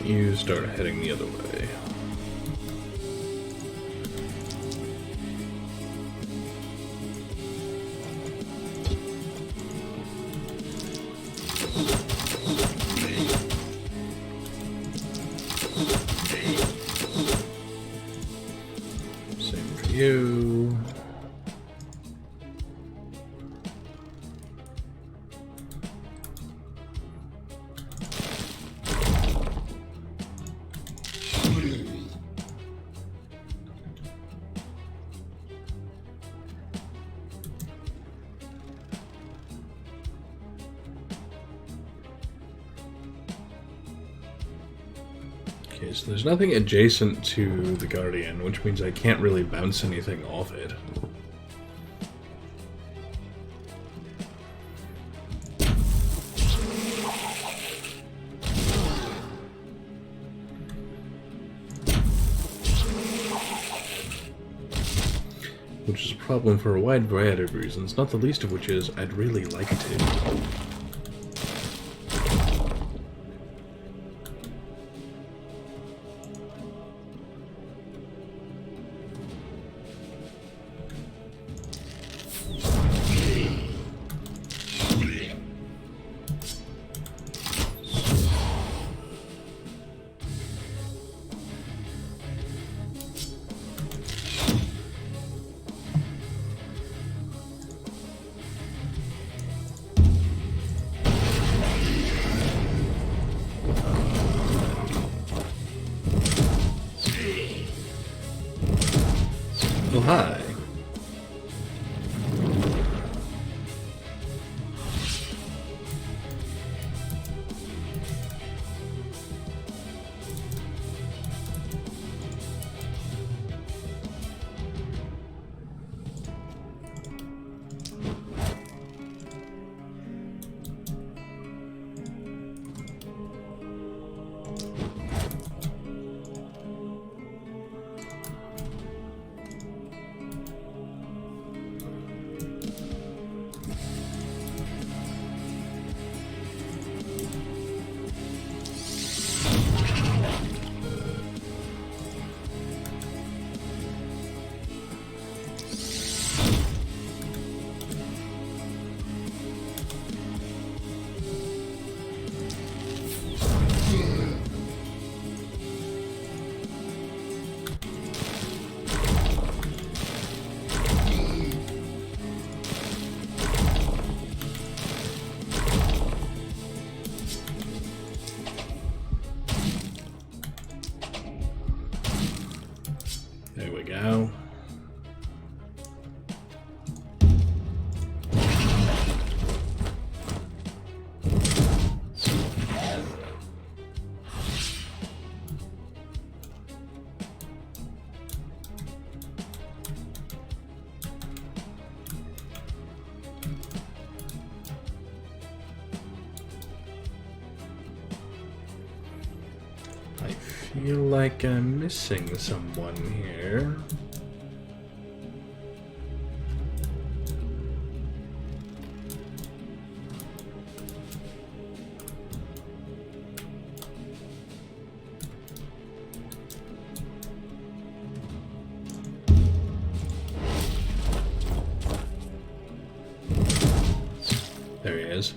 You start heading the other way. you. Okay, so there's nothing adjacent to the Guardian, which means I can't really bounce anything off it. Which is a problem for a wide variety of reasons, not the least of which is I'd really like to. Oh, hi. There we go. I feel like I'm missing someone here. There he is.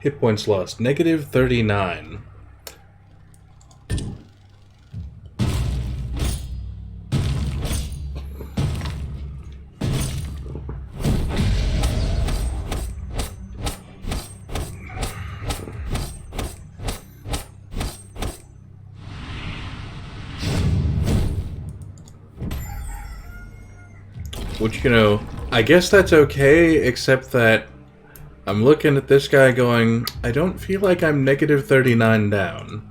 Hit points lost, negative 39. Which, you know, I guess that's okay, except that I'm looking at this guy going, I don't feel like I'm negative 39 down.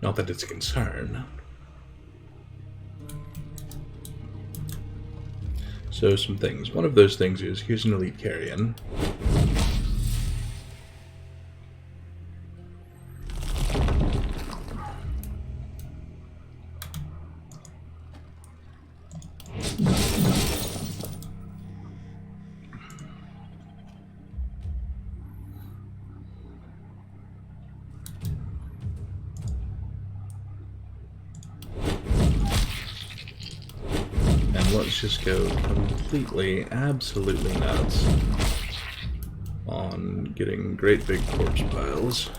Not that it's a concern. So some things. One of those things is, here's an elite carrion. Let's just go completely, absolutely nuts on getting great big corpse piles.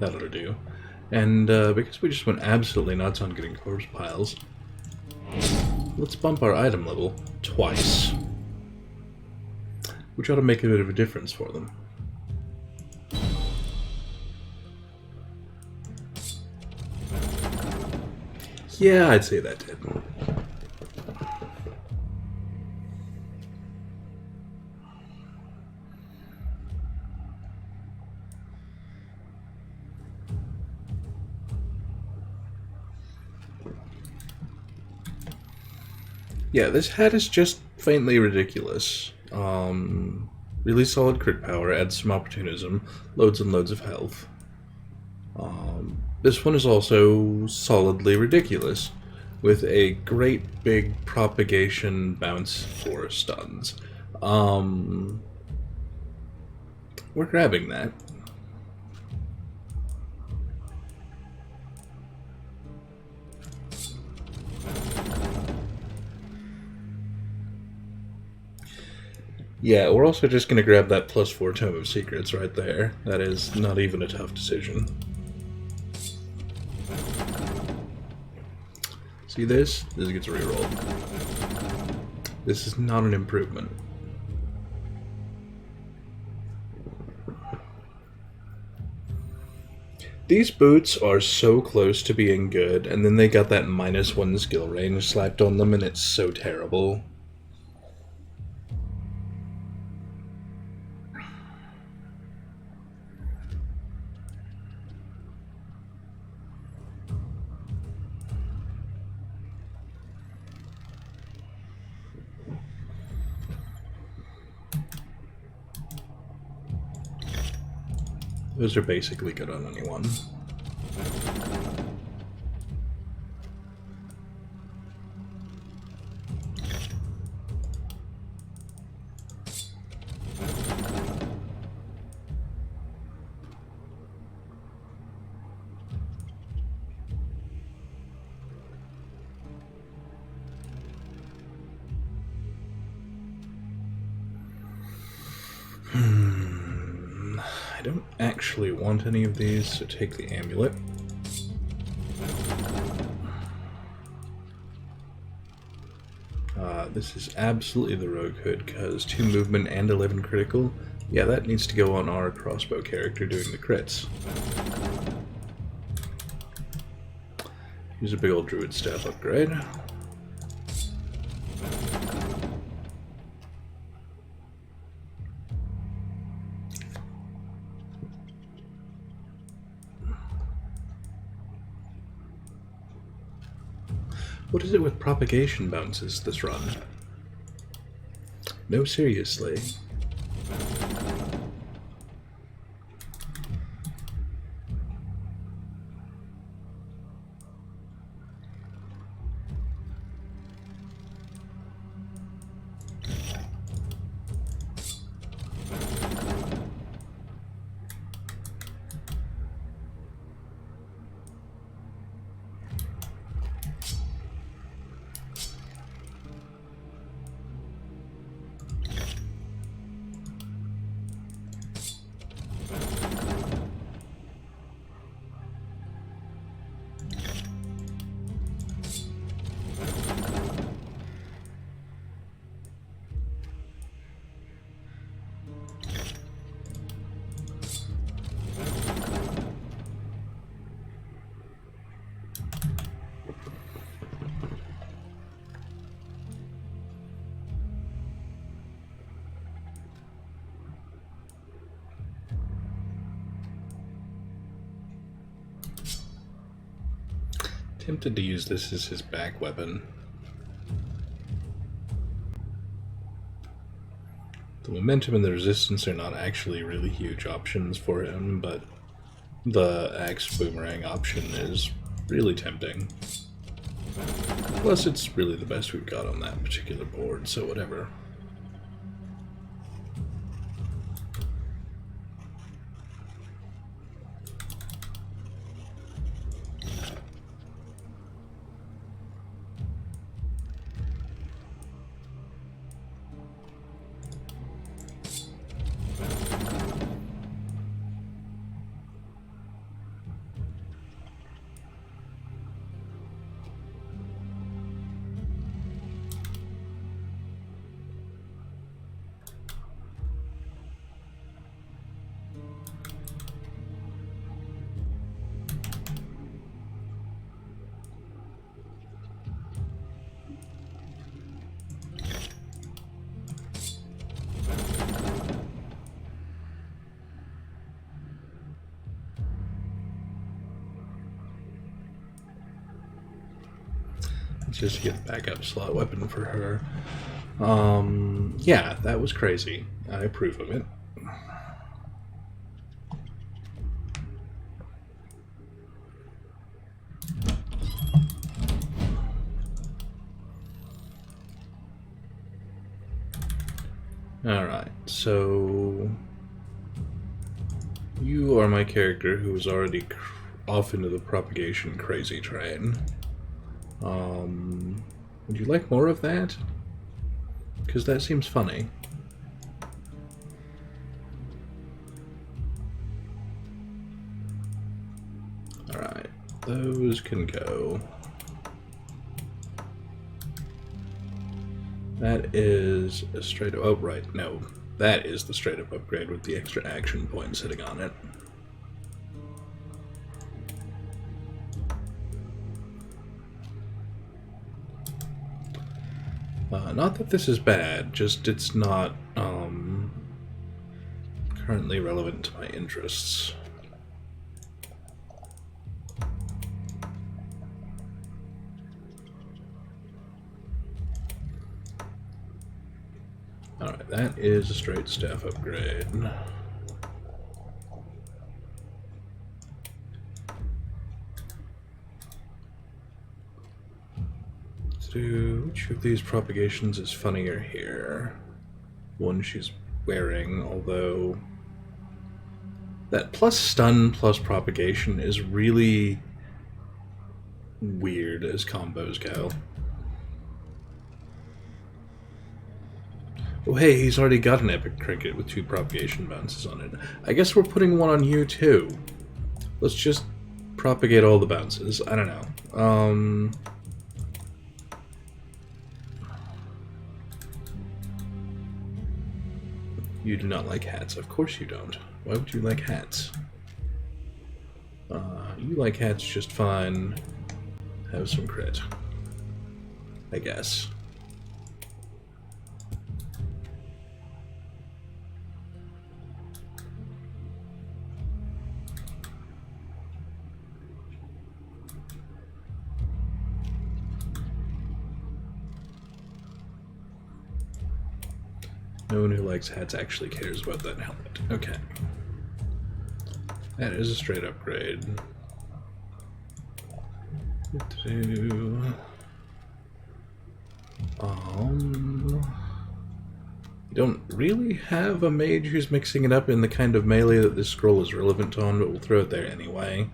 That ought to do. And because we just went absolutely nuts on getting corpse piles, let's bump our item level twice, which ought to make a bit of a difference for them. Yeah, I'd say that did. Yeah, this hat is just faintly ridiculous. Really solid crit power, adds some opportunism, loads and loads of health. This one is also solidly ridiculous, with a great big propagation bounce for stuns. We're grabbing that. Yeah, we're also just going to grab that +4 Tome of Secrets right there. That is not even a tough decision. See this? This gets rerolled. This is not an improvement. These boots are so close to being good, and then they got that -1 skill range slapped on them, and it's so terrible. Those are basically good on anyone. I don't actually want any of these, so take the amulet. This is absolutely the rogue hood, because 2 movement and 11 critical. Yeah, that needs to go on our crossbow character doing the crits. Here's a big old druid staff upgrade. What is it with propagation bounces this run? No, seriously. tempted to use this as his back weapon. The momentum and the resistance are not actually really huge options for him, but the axe boomerang option is really tempting. Plus, it's really the best we've got on that particular board, so whatever. Just to get a backup slot weapon for her. Yeah, that was crazy. I approve of it. Alright, so you are my character who is already off into the propagation crazy train. Would you like more of that? Because that seems funny. Alright, those can go. That is a straight up... Oh, right, no. That is the straight up upgrade with the extra action point sitting on it. Not that this is bad, just it's not currently relevant to my interests. Alright, that is a straight staff upgrade. Which of these propagations is funnier here? One she's wearing, although that plus stun plus propagation is really weird as combos go. Oh hey, he's already got an epic trinket with 2 propagation bounces on it. I guess we're putting one on you too. Let's just propagate all the bounces. I don't know. You do not like hats. Of course you don't. Why would you like hats? You like hats just fine. Have some crit, I guess. No one who likes hats actually cares about that helmet. Okay. That is a straight upgrade. You don't really have a mage who's mixing it up in the kind of melee that this scroll is relevant on, but we'll throw it there anyway.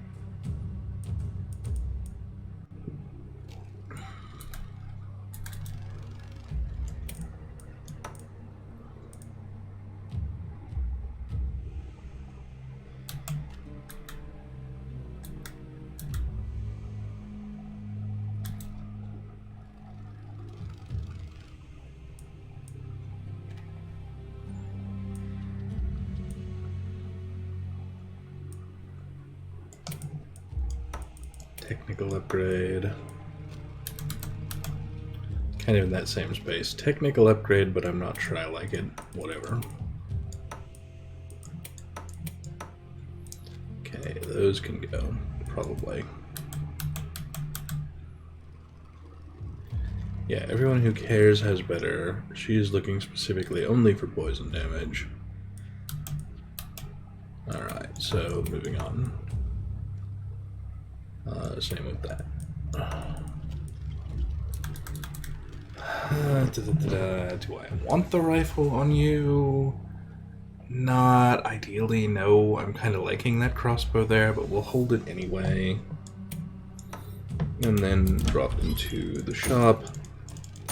Technical upgrade. Kind of in that same space. Technical upgrade, but I'm not sure I like it. Whatever. Okay, those can go. Probably. Yeah, everyone who cares has better. She is looking specifically only for poison damage. Alright, so moving on. Same with that. Do I want the rifle on you? Not ideally, no. I'm kind of liking that crossbow there, but we'll hold it anyway. And then drop into the shop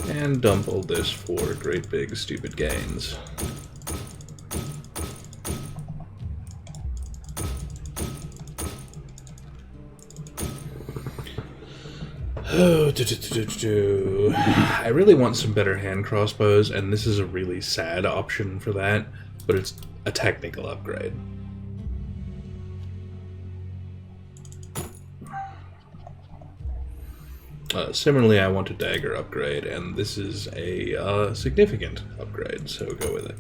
and dump all this for great big stupid gains. Oh, I really want some better hand crossbows, and this is a really sad option for that, but it's a technical upgrade. Similarly, I want a dagger upgrade, and this is a significant upgrade, so go with it.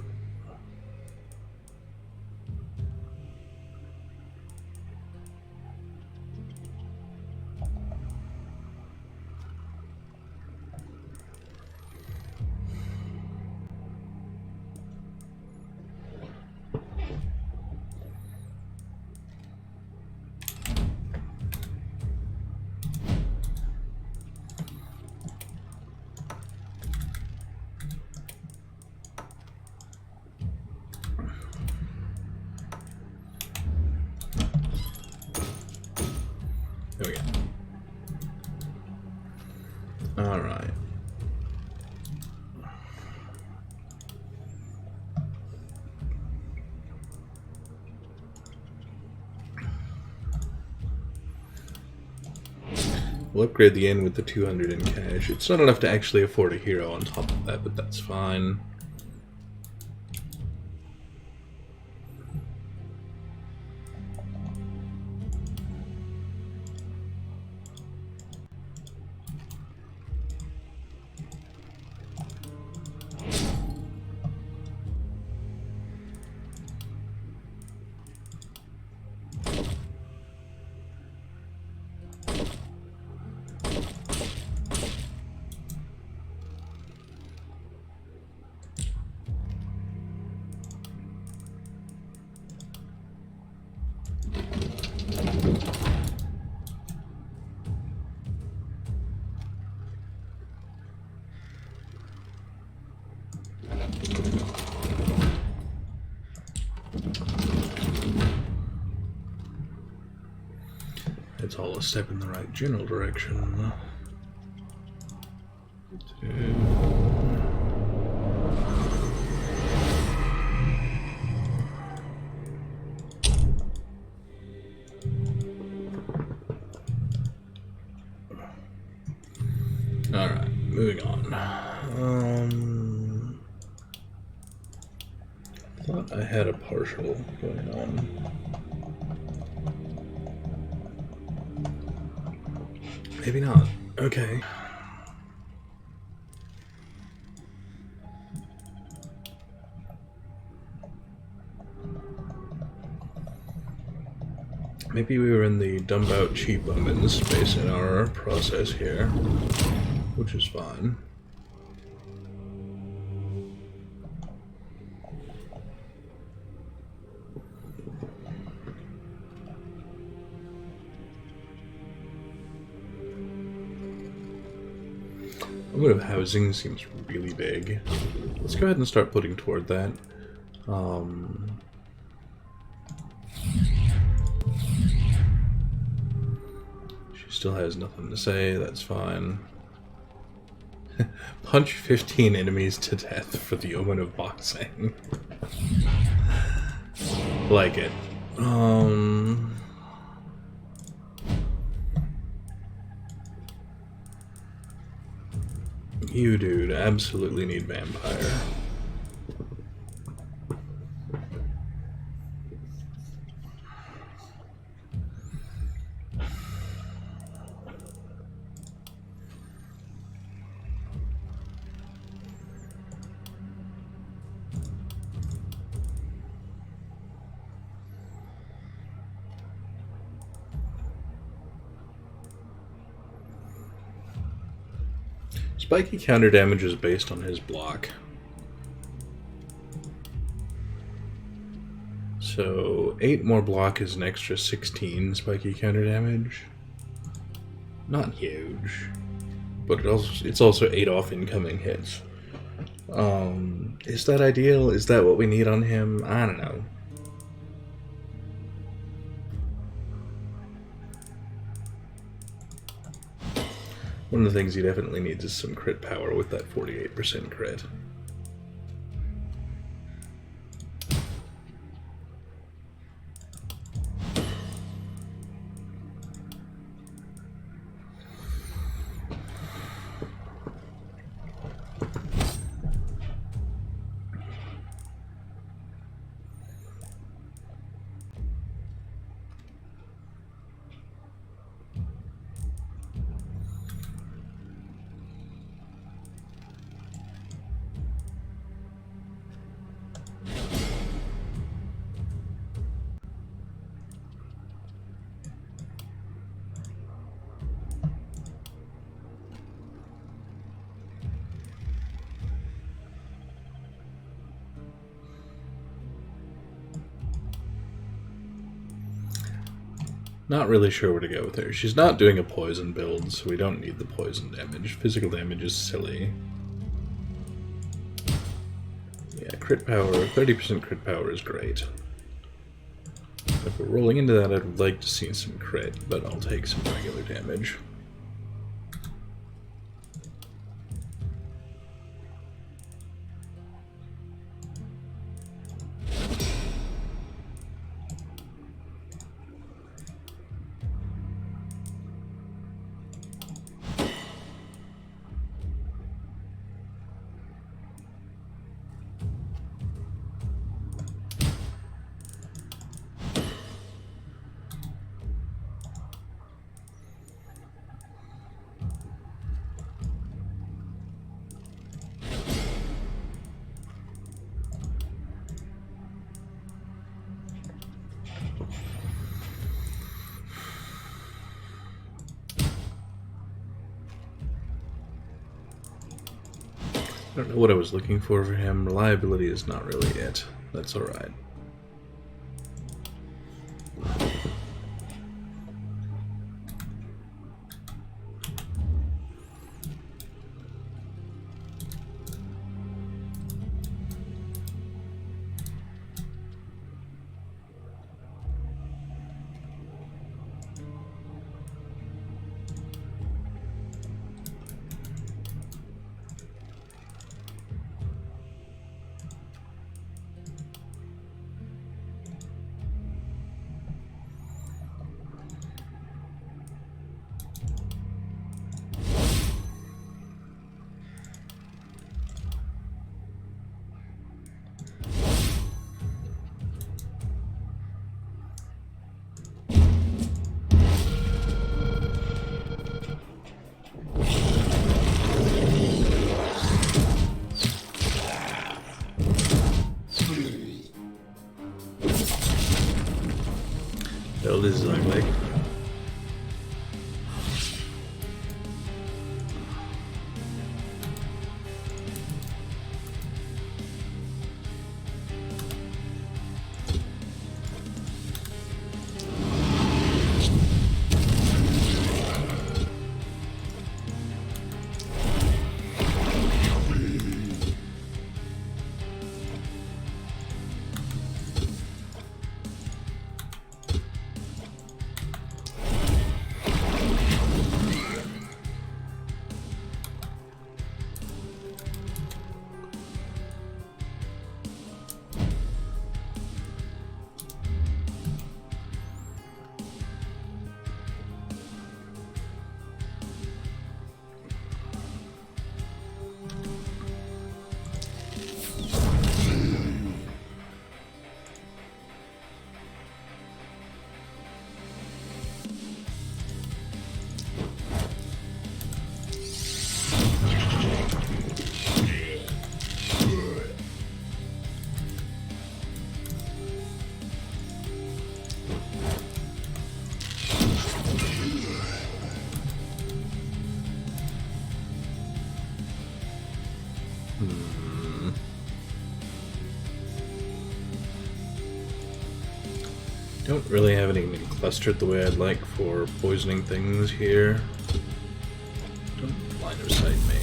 There we go. Alright. We'll upgrade the inn with the 200 in cash. It's not enough to actually afford a hero on top of that, but that's fine. It's all a step in the right general direction. Alright, moving on. I thought I had a partial going on. Maybe not. Okay. Maybe we were in the dumb out cheap omens space in our process here, which is fine. Automotive housing seems really big. Let's go ahead and start putting toward that. She still has nothing to say, that's fine. Punch 15 enemies to death for the omen of boxing. Like it. You, dude, absolutely need vampire. Spiky counter damage is based on his block. So 8 more block is an extra 16 spiky counter damage. Not huge, but it's also 8 off incoming hits. Is that ideal? Is that what we need on him? I don't know. One of the things he definitely needs is some crit power with that 48% crit. Not really sure where to go with her. She's not doing a poison build, so we don't need the poison damage. Physical damage is silly. Yeah, crit power, 30% crit power is great. If we're rolling into that, I'd like to see some crit, but I'll take some regular damage. I don't know what I was looking for him. Reliability is not really it. That's alright. Oh, this is ugly. don't really have anything clustered the way I'd like for poisoning things here. Don't line of sight me.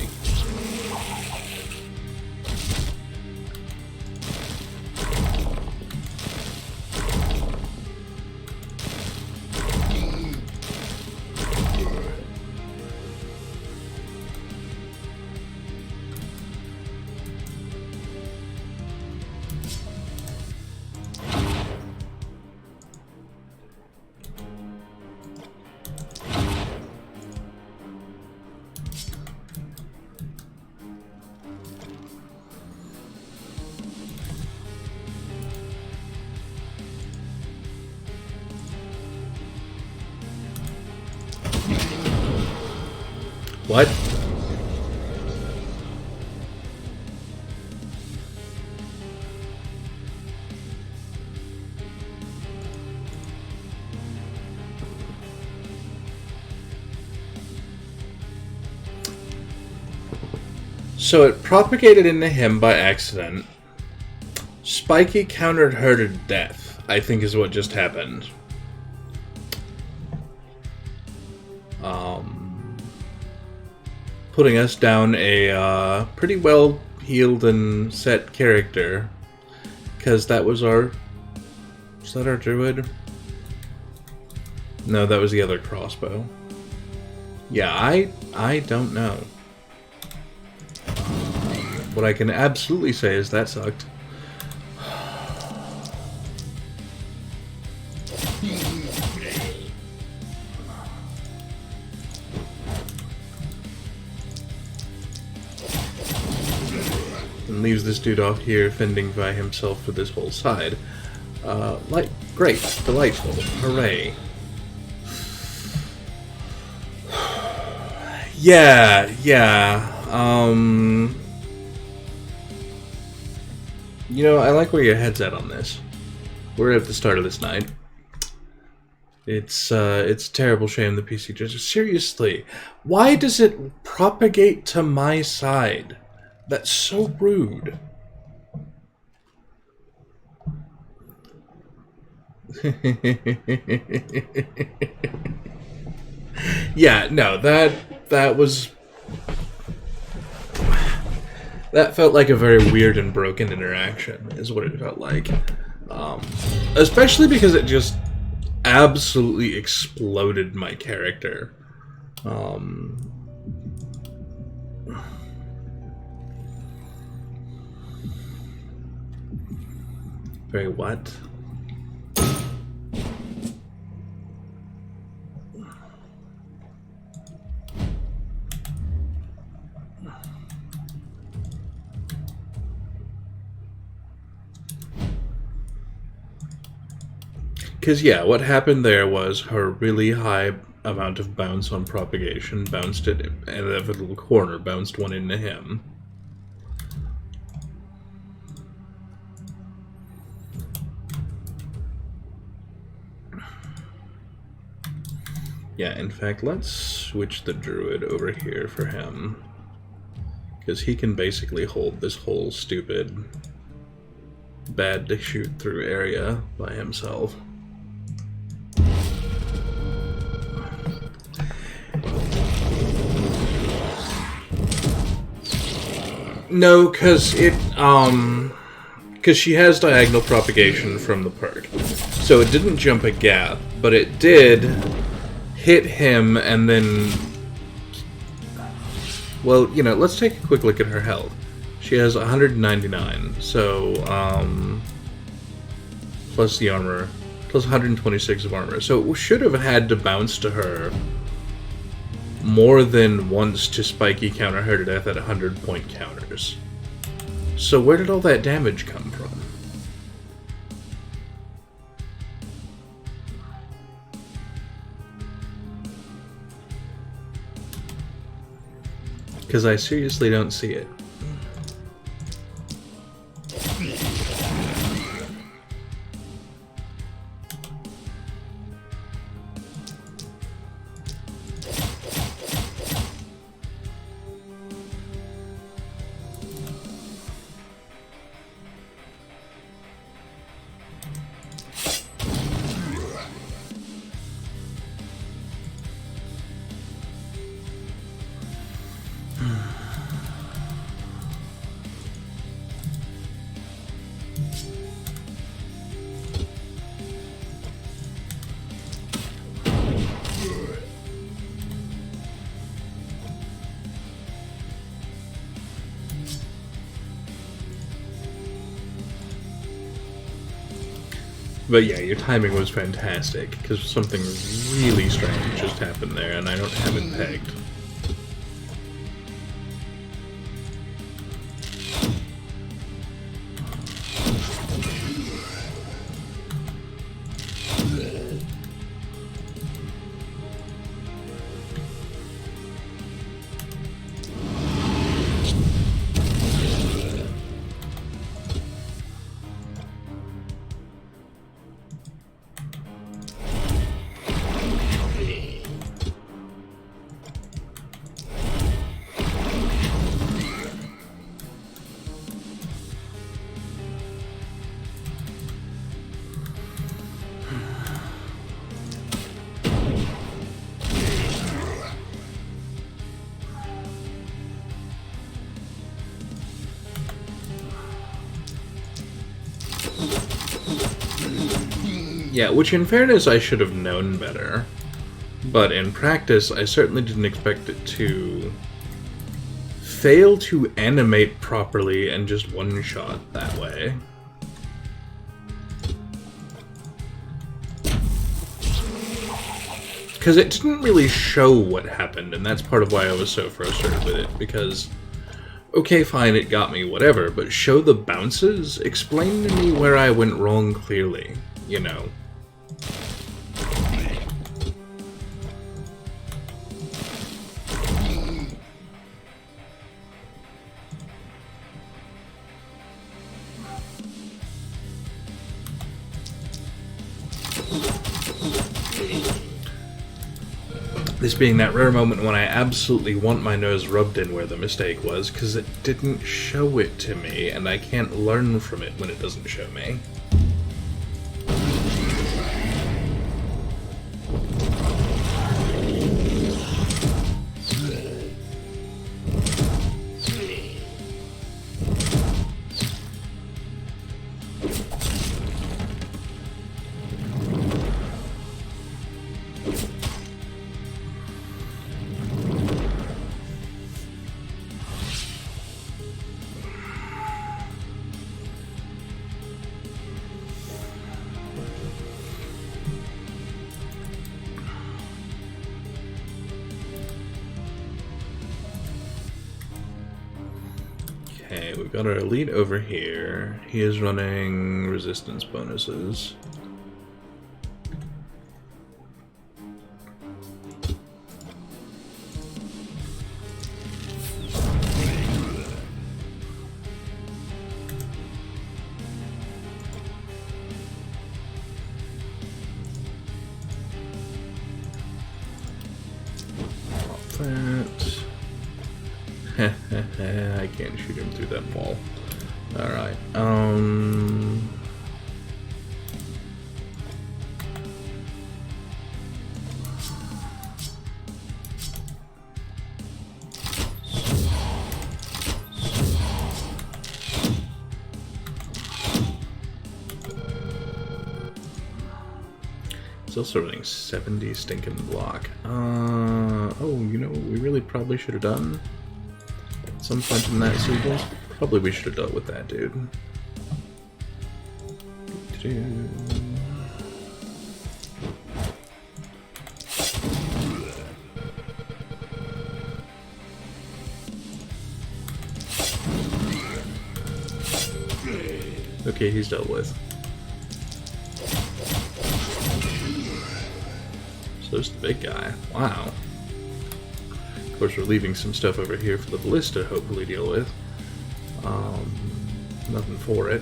What? So it propagated into him by accident. Spiky countered her to death, I think is what just happened. Putting us down a pretty well healed and set character, because that was our... Was that our druid? No, that was the other crossbow. Yeah, I don't know. What I can absolutely say is that sucked. And leaves this dude off here fending by himself for this whole side. Great, delightful, hooray. Yeah. You know, I like where your head's at on this. We're at the start of this night. It's a terrible shame the PC just... Seriously, why does it propagate to my side? That's so rude. Yeah, no, that was... That felt like a very weird and broken interaction, is what it felt like. Especially because it just absolutely exploded my character. Very what? Because, yeah, what happened there was her really high amount of bounce on propagation bounced it in a little corner, bounced one into him. Yeah, in fact, let's switch the druid over here for him. Because he can basically hold this whole stupid, bad to shoot through area by himself. No, because she has diagonal propagation from the perk. So it didn't jump a gap, but it did hit him and then... Well, you know, let's take a quick look at her health. She has 199, so, plus the armor, plus 126 of armor. So it should have had to bounce to her more than once to spiky counter her to death at 100-point counters. So where did all that damage come from? Because I seriously don't see it. But yeah, your timing was fantastic, because something really strange just happened there, and I don't have it pegged. Yeah, which in fairness I should have known better, but in practice I certainly didn't expect it to fail to animate properly and just one-shot that way. Because it didn't really show what happened, and that's part of why I was so frustrated with it, because, okay, fine, it got me, whatever, but show the bounces? Explain to me where I went wrong clearly, you know. This being that rare moment when I absolutely want my nose rubbed in where the mistake was, because it didn't show it to me, and I can't learn from it when it doesn't show me. Okay, we've got our elite over here. He is running resistance bonuses. Pop that. I can't shoot him through that wall. Alright, He's also running 70 stinking block. Oh, you know what we really probably should have done? At some point in that sequence? Probably we should have dealt with that dude. Okay, he's dealt with. So there's the big guy. Wow. Of course, we're leaving some stuff over here for the ballista to hopefully deal with. Nothing for it.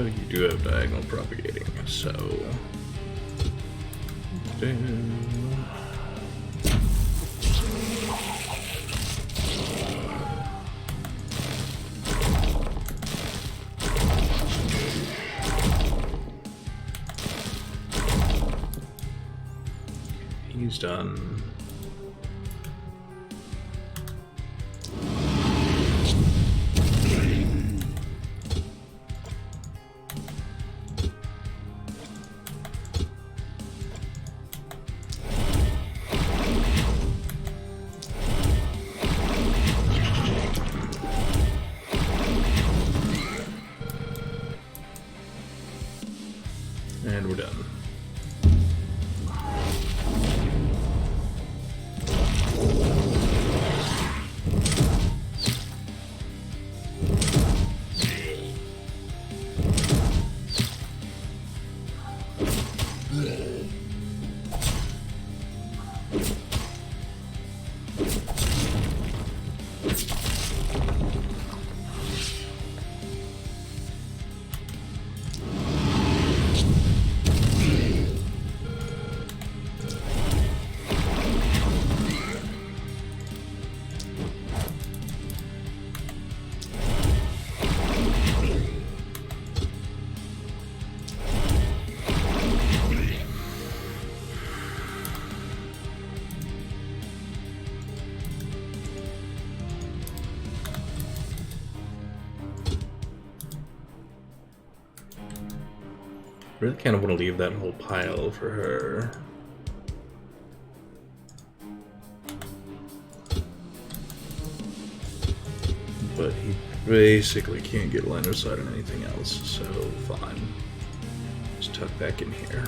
you do have diagonal propagating, so... He's done. And we're done. Really kind of want to leave that whole pile for her. But he basically can't get line of sight on anything else, so fine. Just tuck back in here.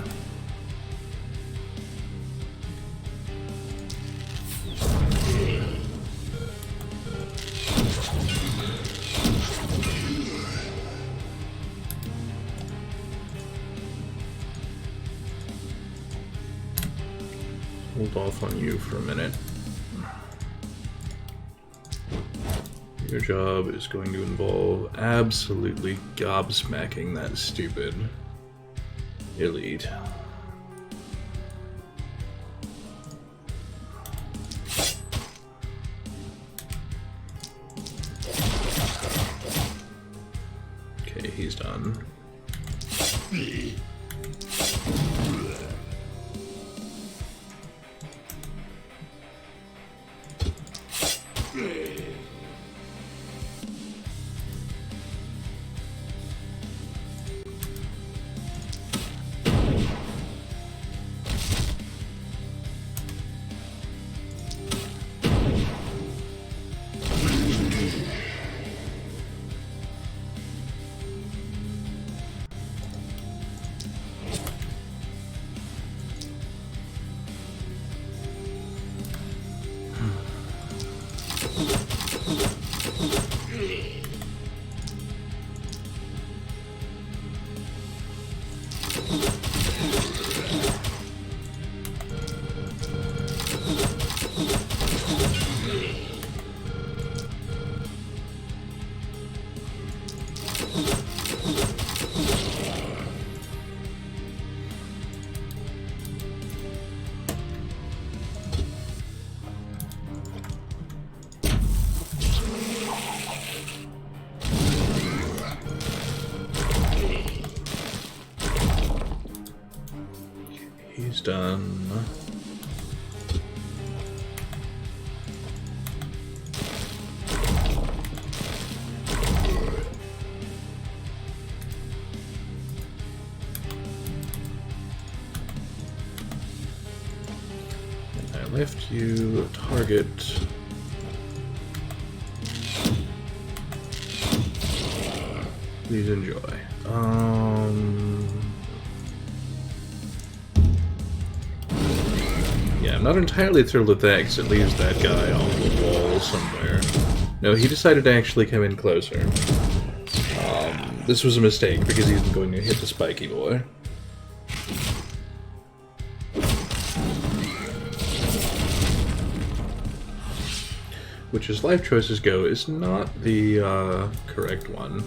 Hold off on you for a minute. Your job is going to involve absolutely gobsmacking that stupid elite. Okay, he's done. He's done. And I left you a target. Please enjoy. Yeah, I'm not entirely thrilled with that because it leaves that guy on the wall somewhere. No, he decided to actually come in closer. This was a mistake because he's going to hit the spiky boy. Which, as life choices go, is not the correct one.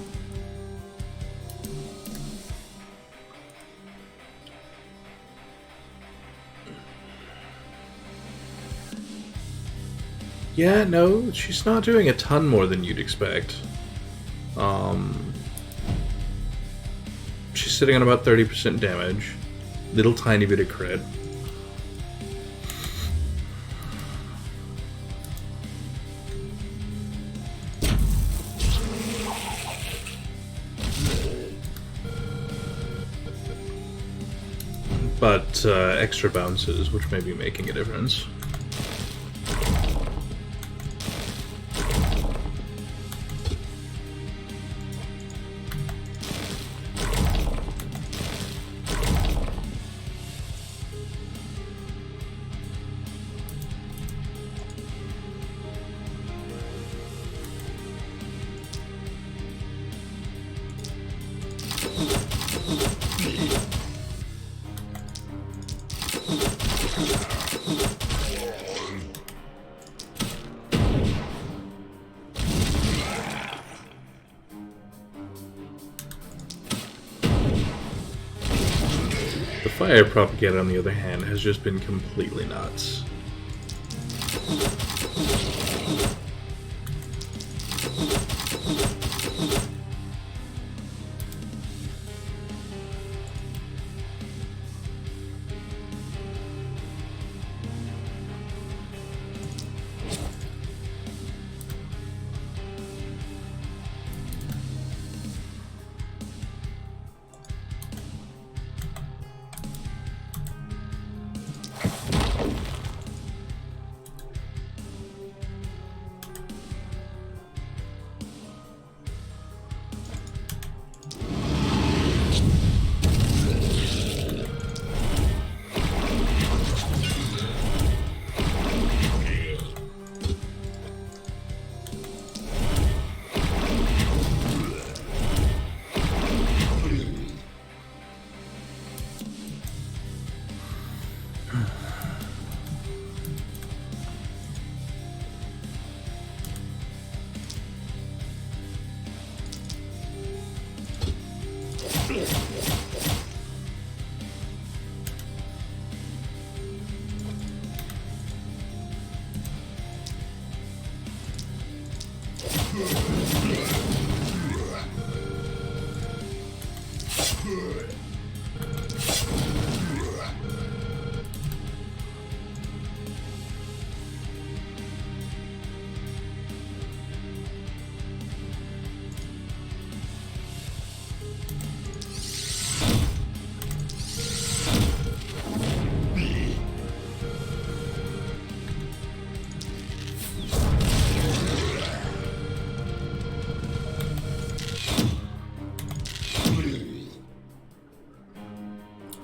Yeah, no, she's not doing a ton more than you'd expect. She's sitting on about 30% damage. Little tiny bit of crit. But extra bounces, which may be making a difference. The fire propaganda, on the other hand, has just been completely nuts.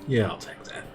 Yeah, I'll take that.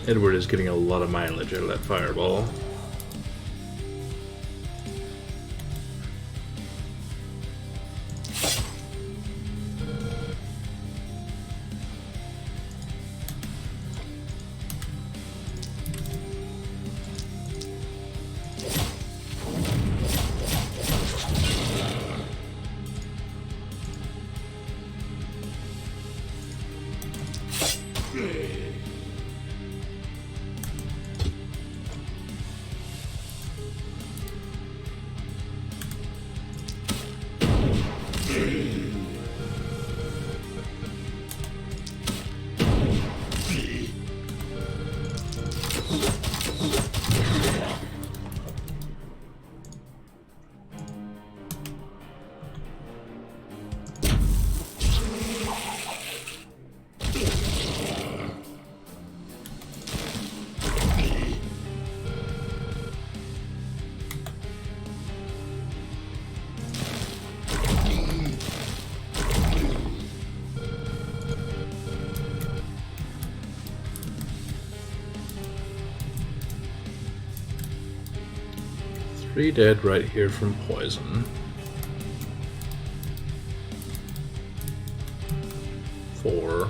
Edward is getting a lot of mileage out of that fireball. 3 dead right here from poison. 4.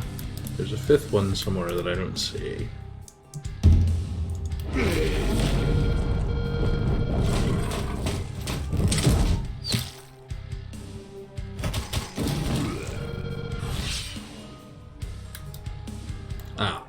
There's a 5th one somewhere that I don't see. Ah.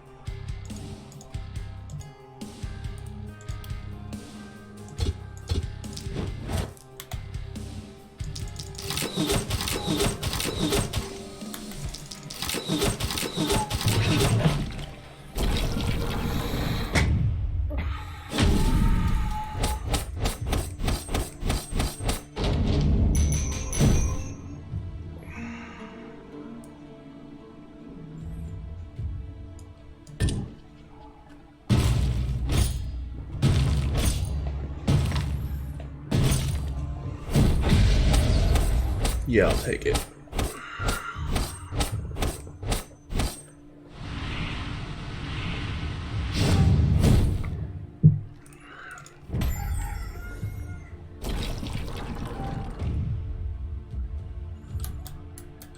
Yeah, I'll take it.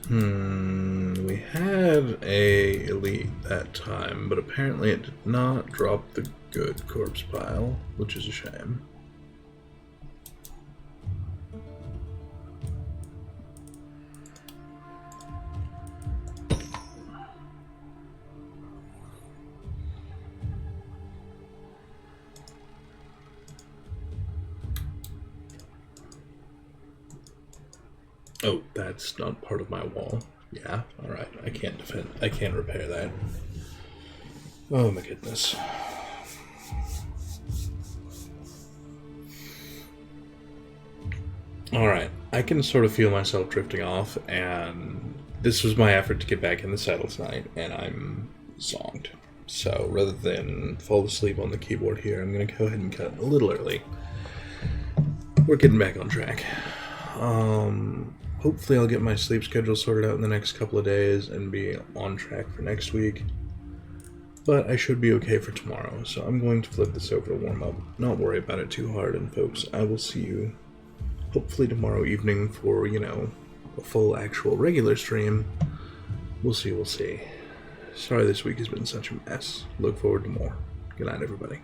We had a elite that time, but apparently it did not drop the good corpse pile, which is a shame. Oh, that's not part of my wall. Yeah, alright. I can't repair that. Oh my goodness. Alright, I can sort of feel myself drifting off, and this was my effort to get back in the saddle tonight, and I'm zonked. So rather than fall asleep on the keyboard here, I'm going to go ahead and cut a little early. We're getting back on track. Hopefully I'll get my sleep schedule sorted out in the next couple of days and be on track for next week. But I should be okay for tomorrow, so I'm going to flip this over to warm up. Not worry about it too hard, and folks, I will see you hopefully tomorrow evening for, you know, a full actual regular stream. We'll see, we'll see. Sorry this week has been such a mess. Look forward to more. Good night, everybody.